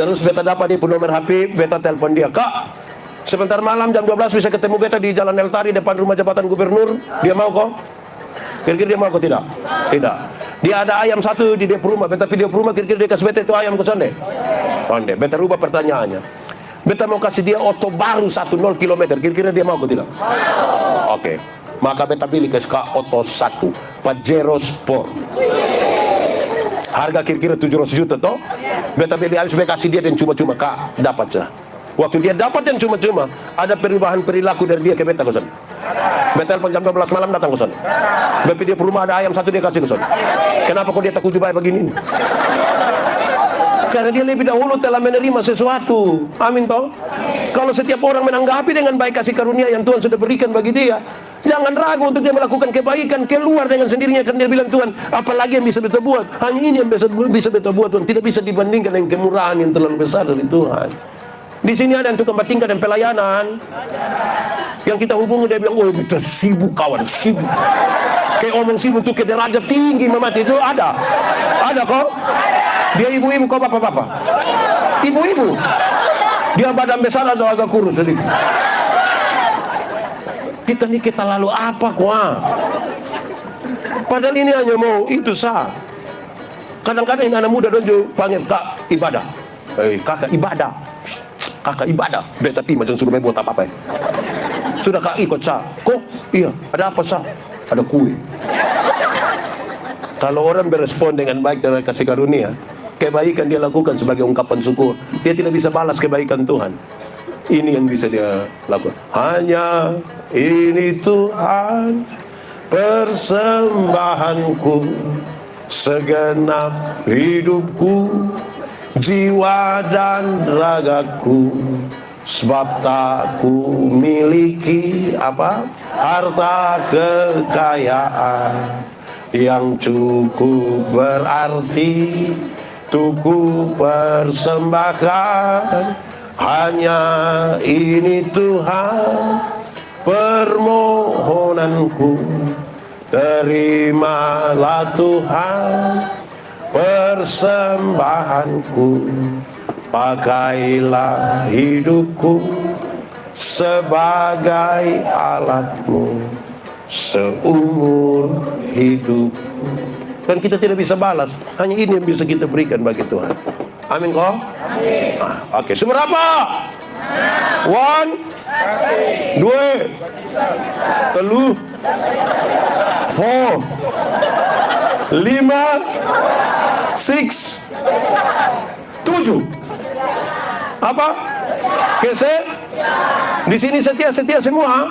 Terus beta dapat dia pun nomor HP, beta telepon dia, Kak, sebentar malam jam 12 bisa ketemu beta di Jalan Eltari depan rumah jabatan gubernur. Dia mau kok? Kira-kira dia mau kok tidak? Tidak. Dia ada ayam satu di dia rumah, beta pergi dia rumah, kira-kira dia kasih beta itu ayam ke sonde? Sonde. Beta rubah pertanyaannya. Beta mau kasih dia oto baru 10 km, kira-kira dia mau kok tidak? Oke. Maka beta beli ke oto 1 Pajero Sport. Harga kira-kira 700 juta toh. Beta beli habis, beta kasih dia dan cuma-cuma, Kak, dapat sah. Waktu dia dapat yang cuma-cuma, ada perubahan perilaku dari dia ke beta kosan. Beta telepon jam 12 malam datang kosan. Beta dia rumah ada ayam satu dia kasih kosan. Kenapa kok dia takut baik begini? Karena dia lebih dahulu telah menerima sesuatu. Amin toh. Kalau setiap orang menanggapi dengan baik kasih karunia yang Tuhan sudah berikan bagi dia, jangan ragu untuk dia melakukan kebaikan. Keluar dengan sendirinya, kan dia bilang, Tuhan, apalagi yang bisa beta buat? Hanya ini yang bisa beta buat, Tuhan. Tidak bisa dibandingkan dengan kemurahan yang terlalu besar dari Tuhan. Di sini ada yang tukang tingkat dan pelayanan. Yang kita hubungi dia bilang, oh kita sibuk kawan, sibuk. Kayak omong sibuk tuh ke derajat tinggi memati itu ada kok. Dia ibu-ibu kok bapak-bapak. Ibu-ibu. Dia badan besar atau agak kurus sedikit. Kita lalu apa kuah? Padahal ini hanya mau itu sah. Kadang-kadang anak muda donjo panggil, Kak, ibadah. Kakak ibadah. Kakak ibadah. Beta pi macam suruh buat apa-apa. Sudah Kak ikut sah. Kok? Iya, ada apa sah? Ada kue. Kalau orang berespon dengan baik dengan kasih karunia, kebaikan dia lakukan sebagai ungkapan syukur. Dia tidak bisa balas kebaikan Tuhan. Ini yang bisa dia lakukan. Hanya ini Tuhan persembahanku, segenap hidupku, jiwa dan ragaku, sebab tak ku miliki harta kekayaan yang cukup berarti tuku persembahkan. Hanya ini Tuhan permohonanku, terimalah Tuhan persembahanku, pakailah hidupku sebagai alatmu seumur hidupku. Kan kita tidak bisa balas, hanya ini yang bisa kita berikan bagi Tuhan. Amin kok? Amin. Oke, sumber apa? 1, 2, 3, 4, 5, 6, 7. Apa? Kese? Di sini setia semua?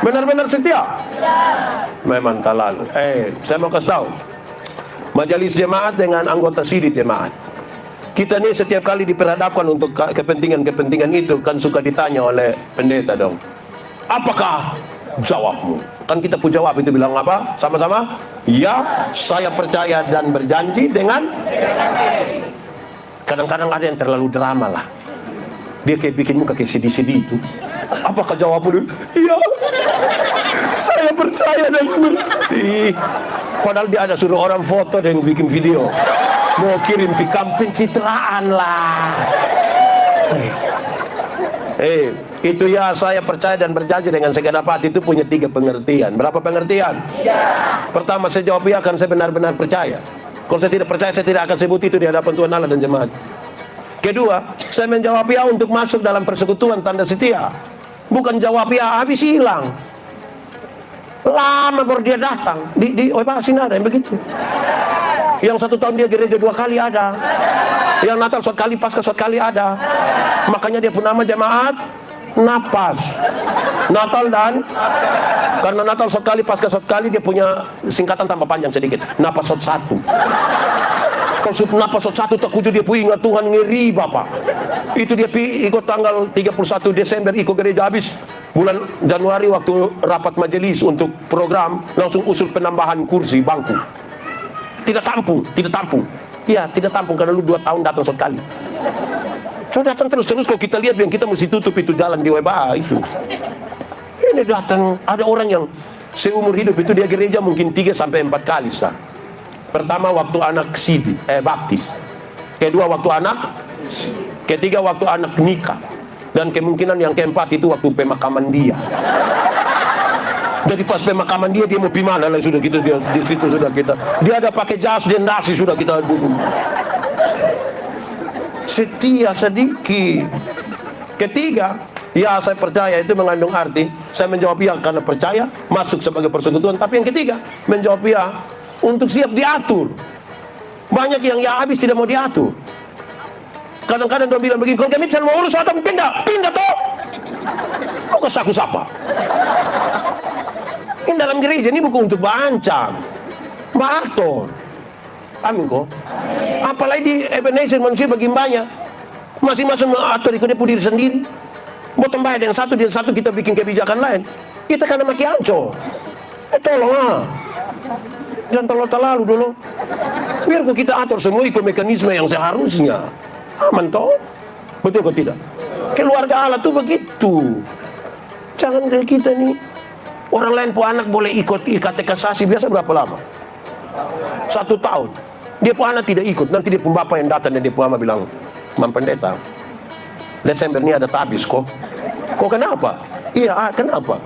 Benar-benar setia? Memang terlalu. Saya mau kasih tahu. Majelis jemaat dengan anggota sidit jemaat. Kita nih setiap kali diperhadapkan untuk kepentingan itu kan suka ditanya oleh pendeta dong. Apakah jawabmu? Kan kita pun jawab itu bilang apa? Sama-sama? Ya, saya percaya dan berjanji dengan. Kadang-kadang ada yang terlalu drama lah. Dia kayak bikin muka kayak sedih-sedih itu. Apakah jawabmu? Ya, saya percaya dan berjanji. Padahal dia ada suruh orang foto dan bikin video. Mau kirim pikam pencitraan lah. Itu ya, saya percaya dan berjanji dengan segenap hati itu punya 3 pengertian. Berapa pengertian? Ya. Pertama, saya jawab ya karena saya benar-benar percaya. Kalau saya tidak percaya, saya tidak akan sebut itu di hadapan Tuhan Allah dan jemaat. Kedua, saya menjawab ya untuk masuk dalam persekutuan tanda setia. Bukan jawab ya habis hilang. Lama baru dia datang. Di Oipasin ada yang begitu. Yang 1 tahun dia gereja 2 kali ada. Yang Natal 1 kali, Paskah 1 kali ada. Makanya dia pun nama jemaat Napas. Natal dan karena Natal 1 kali, Paskah 1 kali, dia punya singkatan tambah panjang sedikit. Napas 1. Kalau Napas 1 tak kuju dia pun ingat Tuhan ngeri Bapak. Itu dia ikut tanggal 31 Desember ikut gereja habis. Bulan Januari waktu rapat majelis untuk program langsung usul penambahan kursi bangku. Tidak tampung. Iya, tidak tampung karena lu 2 tahun datang 1 kali. So datang terus-terus, kalau kita lihat yang kita mesti tutup itu jalan di WBA itu. Ini datang, ada orang yang seumur hidup itu dia gereja mungkin 3-4 kali sah. Pertama waktu anak baptis, kedua waktu anak, ketiga waktu anak nikah, dan kemungkinan yang keempat itu waktu pemakaman dia. Jadi pas pemakaman dia mau pi mana lah, sudah kita dia di situ sudah kita. Dia ada pakai jas dan dasi sudah kita duduk. Setia sedikit. Ketiga, ya saya percaya itu mengandung arti. Saya menjawab ya karena percaya masuk sebagai persekutuan. Tapi yang ketiga menjawab ya untuk siap diatur. Banyak yang ya habis tidak mau diatur. Kadang-kadang dia bilang begini, kalau kami mau urus atau pindah toh. Kok kesaku siapa? Ini dalam gereja ini bukan untuk bancam, beratur. Amin kok. Apalagi di Ebenezer manusia bagi banyak, masing-masing mengatur ikut dia diri sendiri. Bottom bayar yang satu dia satu kita bikin kebijakan lain. Kita karena maki anco. Tolong ah. Jangan terlalu dulu. Biar kok kita atur semua ikut mekanisme yang seharusnya. Aman toh? Betul kok tidak? Keluarga Allah tuh begitu. Jangan kayak kita nih. Orang lain pun anak boleh ikut ikat kasasi biasa berapa lama? 1 tahun. Dia pun anak tidak ikut. Nanti dia pun bapak yang datang dan dia pun mama bilang, Mam Pendeta, Desember ini ada tabis kok. Kok kenapa? Iya, kenapa?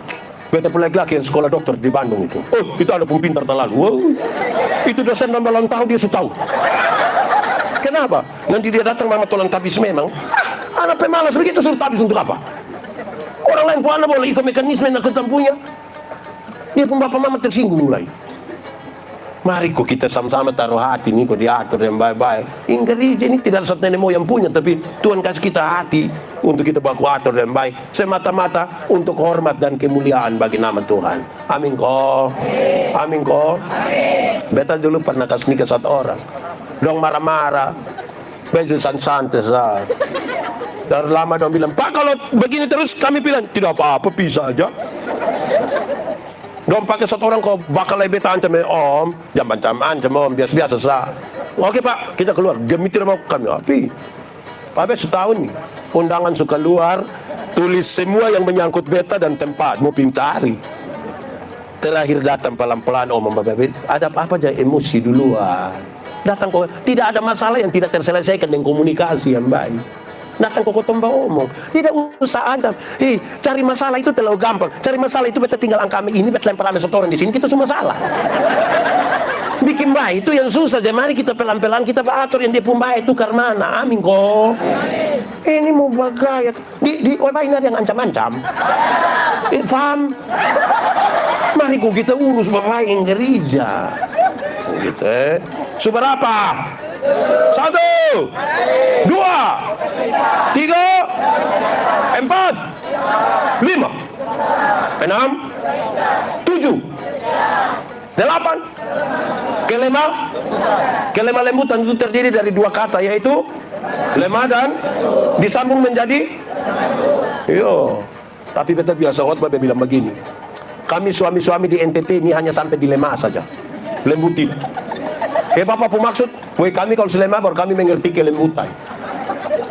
Beta pun laki-laki yang sekolah dokter di Bandung itu. Oh, itu ada pun pintar terlalu. Wow. Itu dosen nomor tahun dia sudah tahu. Kenapa? Nanti dia datang mama tolong tabis memang. Anak pemalas begitu suruh tabis untuk apa? Orang lain pun anak boleh ikut mekanisme yang kita punya. Dia pun bapak mama tersinggung mulai. Mari kok kita sama-sama taruh hati nih kok diatur yang baik-baik. Gereja ini tidak satu nenek moyang punya, tapi Tuhan kasih kita hati untuk kita baku atur dan baik. Semata-mata untuk hormat dan kemuliaan bagi nama Tuhan. Amin kok. Amin kok. Beta dulu pernah kasih nikah 1 orang. Dong marah-marah. Betul santai sah. Dan lama dong bilang, Pak kalau begini terus kami bilang tidak apa-apa, bisa aja. Dong pakai 1 orang kok bakal lebih ancam om, jam ancam om biasa-biasa sah. Oke Pak, kita keluar. Gemitir mau kami api. Pak setahun nih, undangan suka luar, tulis semua yang menyangkut beta dan tempat mau pincari. Terakhir datang pelan-pelan om ada apa aja emosi duluan. Datang kok tidak ada masalah yang tidak terselesaikan dengan komunikasi yang baik. Datang kok tomba omong, tidak usah ada. Cari masalah itu terlalu gampang. Cari masalah itu beta tinggal angka ini, beta lempar ame setoran di sini, kita semua salah. Bikin baik itu yang susah. Jadi mari kita pelan-pelan kita atur yang dia pun baik itu karena mana. Amin kok. Ini mau bagaya di WhatsApp ini ada yang ancam-ancam. Faham? Mari kok kita urus bapak yang gereja. Gitu. Seberapa? 1, 2, 3, 4, 5, 6, 7, 8, 9. Kelemah lembutan itu terdiri dari 2 kata, yaitu lemah dan disambung menjadi yo. Tapi beta biasa khotbah bilang begini, kami suami-suami di NTT ini hanya sampai di lemah saja, lembut tidak. Bapak pun maksud, kami kalau selemah baru kami mengerti kelembutan.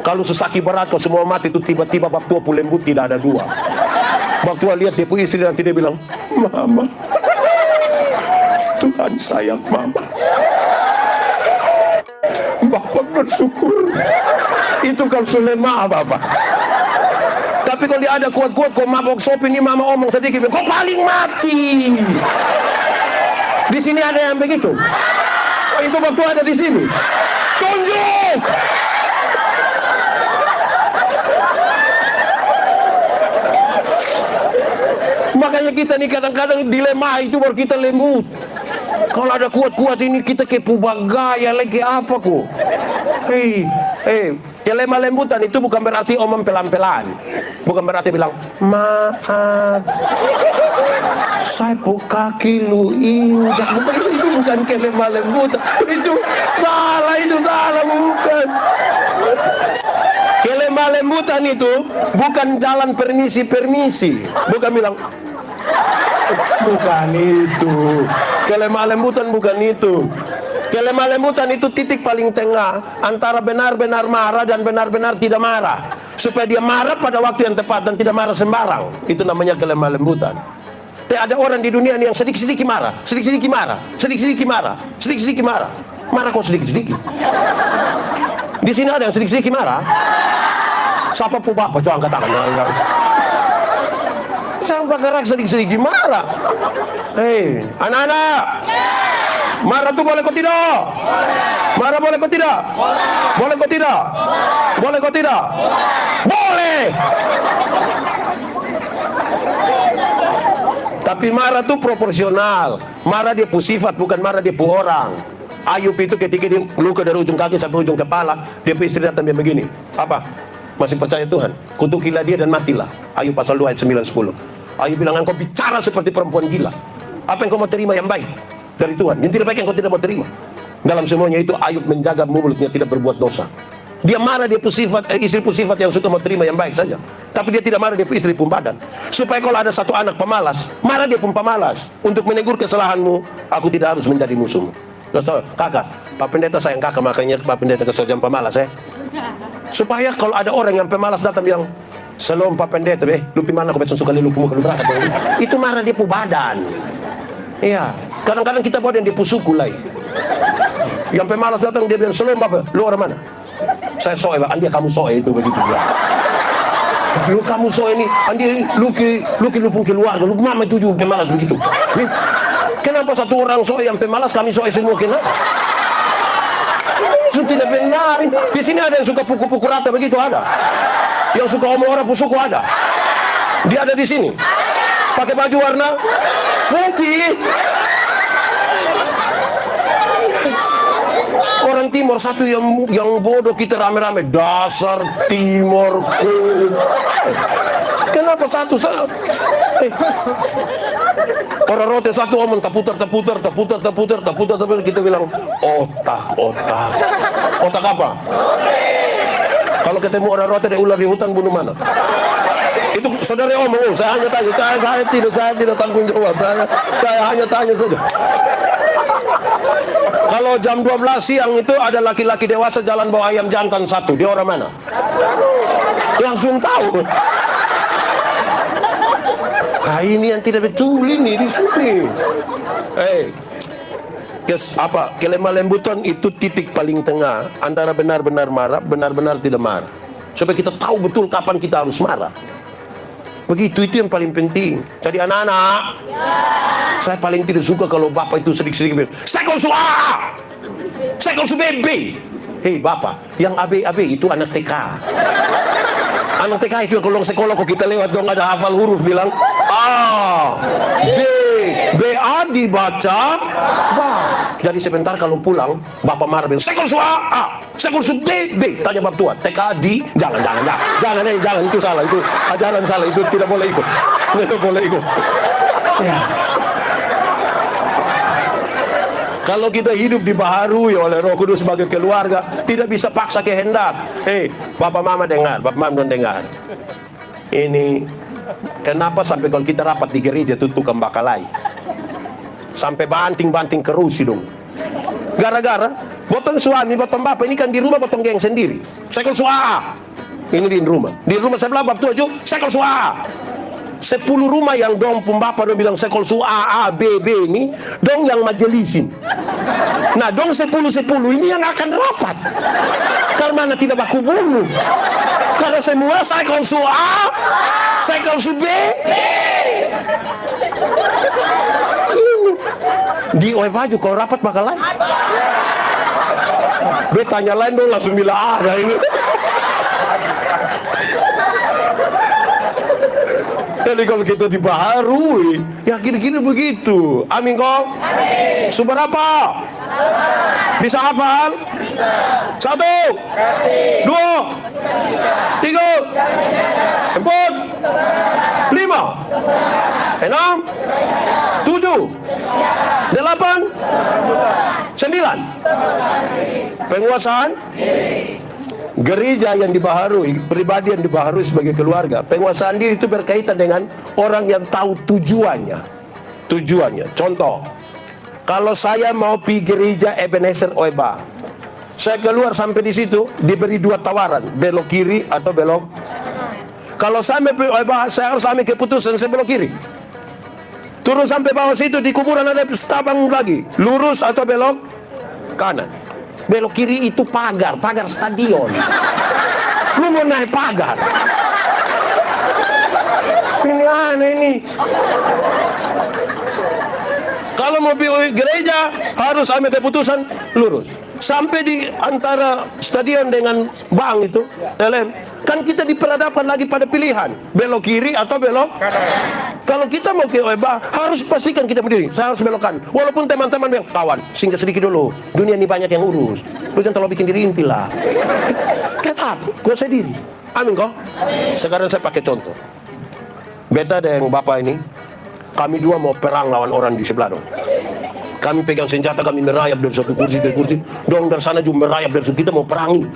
Kalau sesaki berat kau semua mati itu tiba-tiba bab tua pun lembut tidak ada 2. Bab tua lihat dia pun istri nanti dia bilang, Mama, Tuhan sayang Mama. Bapak bersyukur. Itu kalau selemah Bapak. Tapi kalau dia ada kuat-kuat kau mabok sop ini Mama omong sedikit, kau paling mati. Di sini ada yang begitu. Itu waktu ada di sini. Tunjuk. Makanya kita nih kadang-kadang dilema itu baru kita lembut. Kalau ada kuat-kuat ini kita kepo bagaya lagi apa kok? Kelemah lembutan itu bukan berarti omong pelan-pelan. Bukan berarti bilang maaf. Saya kaki lu injak. Itu bukan kelemah lembutan. Itu salah bukan. Kelemah lembutan itu bukan jalan permisi. Bukan bilang bukan itu. Kelemah lembutan bukan itu. Kelemah lembutan itu titik paling tengah antara benar-benar marah dan benar-benar tidak marah. Supaya dia marah pada waktu yang tepat dan tidak marah sembarang. Itu namanya kelemah lembutan. Ada orang di dunia ini yang sedikit-sedikit marah, sedikit-sedikit marah, sedikit-sedikit marah, sedikit-sedikit marah. Marah kok sedikit-sedikit? Di sini ada yang sedikit-sedikit marah. Siapa pun bapak, coba angkat tangan. Sampai gerak sedikit-sedikit marah. Hei, anak-anak, marah tuh boleh kok tidak? Marah boleh kok tidak? Boleh kok tidak? Boleh kok tidak? Boleh. Tapi marah tuh proporsional. Marah dia pu sifat, bukan marah dia pu orang. Ayub itu ketika dia luka dari ujung kaki sampai ujung kepala, dia pu istri datang dia begini. Apa? Masih percaya Tuhan? Kutukilah dia dan matilah. Ayub pasal 2 ayat 9-10. Ayub bilang, engkau bicara seperti perempuan gila. Apa yang kau mau terima yang baik dari Tuhan? Yang tidak baik yang kau tidak mau terima. Dalam semuanya itu Ayub menjaga mulutnya tidak berbuat dosa. Dia marah, dia pu sifat, istri pu sifat yang suka mau terima yang baik saja. Tapi dia tidak marah, dia pu istri pun badan. Supaya kalau ada satu anak pemalas, marah dia pun pemalas. Untuk menegur kesalahanmu, aku tidak harus menjadi musuhmu. Terus kakak, Pak Pendeta sayang kakak, makanya Pak Pendeta kesojan pemalas supaya kalau ada orang yang pemalas datang yang Shalom Pak Pendeta, lu mana kau suka lu muka lu berangkat. Itu marah dia pu badan. Iya, kadang-kadang kita bawa dia pu suku lah. Yang pemalas datang dia bilang, Shalom Bapak, lu orang mana? Saya soe, Pak. Andi kamu soe itu begitu juga. Lu kamu soe ini, Andi lu pun keluarga, lu mama itu juga pemalas begitu. Kenapa satu orang soe yang pemalas, kami soe semua kenapa? Itu tidak benar. Di sini ada yang suka pukul-pukul rata begitu, ada. Yang suka omong orang pusuku ada. Dia ada di sini. Pakai baju warna putih. Orang Timur satu yang bodoh kita rame-rame, dasar Timur. Kenapa satu? Orang rote satu omong terputar, kita bilang otak apa? Kalau ketemu orang rote ada ular di hutan, bunuh mana? Itu saudara omong, saya hanya tanya, saya tidak tanggung jawab, saya hanya tanya saja. Kalau jam 12 siang itu ada laki-laki dewasa jalan bawa ayam jantan satu, dia orang mana? Langsung tahu. Nah, ini yang tidak betul ini di sini. Kelemah lembutan itu titik paling tengah antara benar-benar marah, benar-benar tidak marah. Supaya kita tahu betul kapan kita harus marah. Begitu, itu yang paling penting. Jadi anak-anak, saya paling tidak suka kalau bapak itu sedikit-sedikit bilang, sekol su A, sekol su B. Hei bapak, yang AB itu anak TK. Anak TK itu yang kalau sekolah kok kita lewat dong ada hafal huruf bilang A, B A dibaca ba. Jadi sebentar kalau pulang bapak marah bilang sekol su A, sekol su B. Tanya bapak tua, TK di jangan itu salah, itu ajaran salah, itu tidak boleh ikut. Tidak boleh ikut. Ya. Kalau kita hidup dibaharui oleh Roh Kudus sebagai keluarga, tidak bisa paksa kehendak. Bapak mama dengar, bapak mama dengar. Ini kenapa sampai kalau kita rapat di gereja itu tukang bakalai, sampai banting-banting kerusi dong. Gara-gara botong suami, botong bapak ini kan di rumah botong geng sendiri. Sekol suara. Ini di rumah. Di rumah sebelah bapak tuh sekol suara. 10 rumah yang dong pembapa dong bilang sekol su A B ini dong yang majelisin. Nah dong 10 ini yang akan rapat karena tidak baku bunuh, karena semua sekol su A, sekol su B. Di OE baju kalau rapat bakal lain. Tanya lain dong langsung bilang ada ini. Jadi kalau kita dibaharui, ya gini-gini begitu. Amin kok? Amin. Sumber apa? Bisa hafal? Bisa. 1, 2, 3, 4, 5, 6, 7, 8, 9, 10. Penguasaan? Gereja yang dibaharui, pribadi yang dibaharui sebagai keluarga. Penguasaan diri itu berkaitan dengan orang yang tahu tujuannya. Contoh, Kalau saya mau pergi gereja Ebenezer Oeba, saya keluar sampai di situ diberi 2 tawaran, belok kiri atau belok. Kalau sampai Oeba, saya harus ambil keputusan saya belok kiri. Turun sampai bawah situ di kuburan ada tabang lagi, lurus atau belok kanan. Belok kiri itu pagar stadion. Lu mau naik pagar? Ini aneh ini. Kalau mau pergi gereja harus ambil keputusan lurus. Sampai di antara stadion dengan bank itu, LM, kan kita diperhadapkan lagi pada pilihan belok kiri atau belok kanan. Kalau kita mau ke Oeba harus pastikan kita berdiri. Saya harus belokkan. Walaupun teman-teman bilang, kawan, singgah sedikit dulu. Dunia ini banyak yang urus. Lu jangan terlalu bikin diri inti lah. Tetap, gue sendiri. Amin kok. Sekarang saya pakai contoh. Beta dan bapak ini, kami 2 mau perang lawan orang di sebelah dong. Kami pegang senjata, kami merayap dari satu kursi ke kursi. Dong dari sana juga merayap dari situ. Kita mau perangi.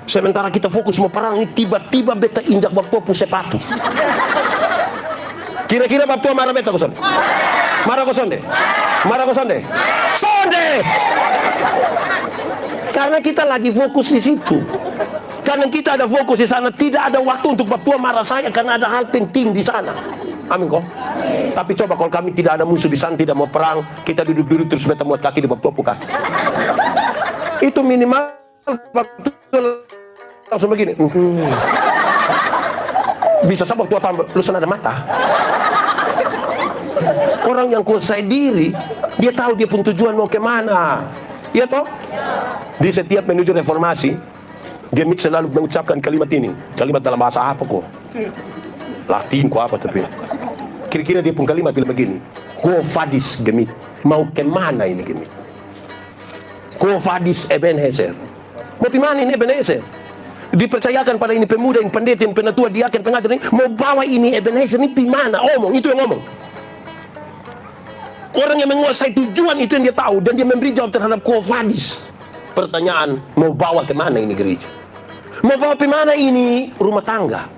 Sementara kita fokus mau perangi, tiba-tiba beta injak bapak sepatu. Kira-kira bapak marah beta kosong? Marah kosong deh? Marah kosong deh? Sonde! Karena kita lagi fokus di situ. Karena kita ada fokus di sana, tidak ada waktu untuk bapak marah saya karena ada hal penting di sana. Amin kok. Tapi coba kalau kami tidak ada musuh di sana, tidak mau perang, kita duduk-duduk terus beta muat kaki di bawah kaki. Itu minimal waktu langsung begini. Bisa sabak tua tambah, lu sana ada mata. Orang yang kuasai diri, dia tahu dia pun tujuan mau kemana. Iya toh? Di setiap menuju reformasi, dia selalu mengucapkan kalimat ini. Kalimat dalam bahasa apa kok? Latin kok apa tapi? Kira-kira dia pun kalimat bilang begini. Quo vadis gemit? Mau kemana ini gemit? Quo vadis Ebenezer? Mau kemana ini Ebenezer? Dipercayakan pada ini pemuda, ini pendeta, ini penatua, diaken, pengajar ini. Mau bawa ini Ebenezer ini gimana? Omong, itu yang ngomong. Orang yang menguasai tujuan itu yang dia tahu. Dan dia memberi jawab terhadap quo vadis. Pertanyaan, mau bawa kemana ini gereja? Mau bawa kemana ini rumah tangga?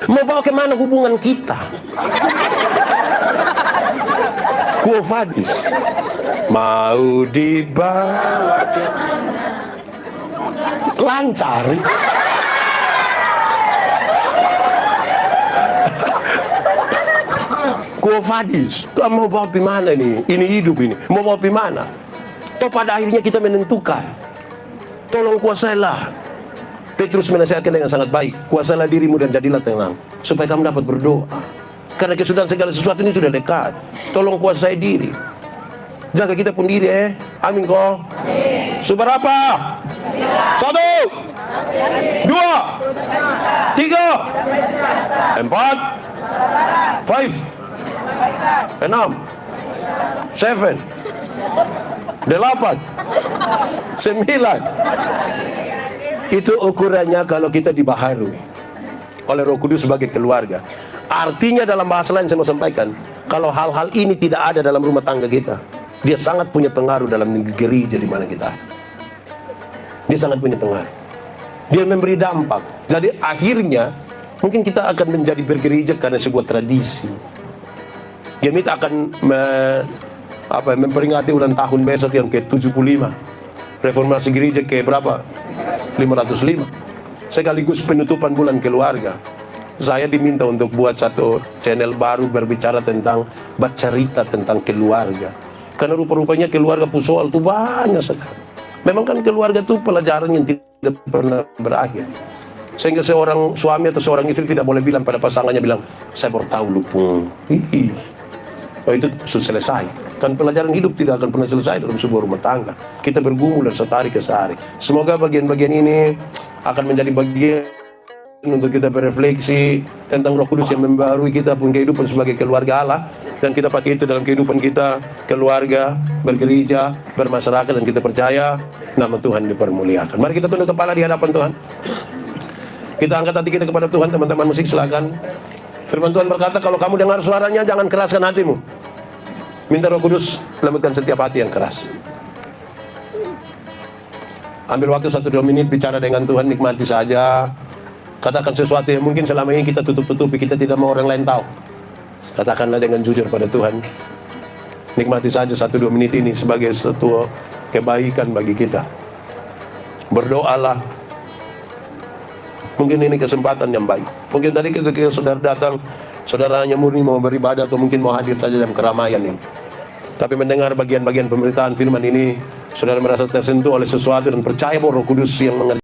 Mau bawa kemana hubungan kita? Quo vadis. Mau dibawa lancar. Quo vadis. Kamu mau bawa kemana nih? Ini hidup ini. Mau bawa kemana? Toh pada akhirnya kita menentukan. Tolong kuasailah. Petrus menasihatkan dengan sangat baik. Kuasailah dirimu dan jadilah tenang, supaya kamu dapat berdoa. Karena kesudahan segala sesuatu ini sudah dekat. Tolong kuasai diri. Jaga kita pun diri Amin kok. Seberapa? 1, 2, 3, 4, 5, 6, 7, 8, 9. Itu ukurannya kalau kita dibaharui oleh Roh Kudus sebagai keluarga. Artinya dalam bahasa lain saya mau sampaikan, kalau hal-hal ini tidak ada dalam rumah tangga kita, dia sangat punya pengaruh dalam gereja di mana kita. Dia sangat punya pengaruh. Dia memberi dampak. Jadi akhirnya mungkin kita akan menjadi bergereja karena sebuah tradisi. Gemit akan memperingati ulang tahun besok yang ke-75. Reformasi gereja ke berapa? 505. Sekaligus penutupan bulan keluarga. Saya diminta untuk buat satu channel baru berbicara tentang bercerita tentang keluarga. Karena rupa-rupanya keluarga soal itu banyak sekali. Memang kan keluarga itu pelajaran yang tidak pernah berakhir. Sehingga seorang suami atau seorang istri tidak boleh bilang pada pasangannya bilang, saya baru tahu lupung. Oh itu sudah selesai. Kan pelajaran hidup tidak akan pernah selesai dalam sebuah rumah tangga. Kita bergumul dari setahari ke sehari. Semoga bagian-bagian ini akan menjadi bagian untuk kita berefleksi tentang Roh Kudus yang membarui kita pun kehidupan sebagai keluarga Allah. Dan kita pakai itu dalam kehidupan kita, keluarga, bergereja, bermasyarakat, dan kita percaya nama Tuhan dipermuliakan. Mari kita tunduk kepala di hadapan Tuhan. Kita angkat hati kita kepada Tuhan. Teman-teman musik silakan. Firman Tuhan berkata, kalau kamu dengar suaranya, jangan keraskan hatimu. Minta Roh Kudus lembutkan setiap hati yang keras. Ambil waktu 1-2 menit bicara dengan Tuhan, nikmati saja. Katakan sesuatu yang mungkin selama ini kita tutup-tutupi, kita tidak mau orang lain tahu. Katakanlah dengan jujur pada Tuhan. Nikmati saja 1-2 menit ini sebagai satu kebaikan bagi kita. Berdoalah. Mungkin ini kesempatan yang baik. Mungkin tadi ketika saudara datang, saudara hanya murni mau beribadah atau mungkin mau hadir saja dalam keramaian ini. Tapi mendengar bagian-bagian pemberitaan firman ini, saudara merasa tersentuh oleh sesuatu dan percaya bahwa Roh Kudus yang mengerti.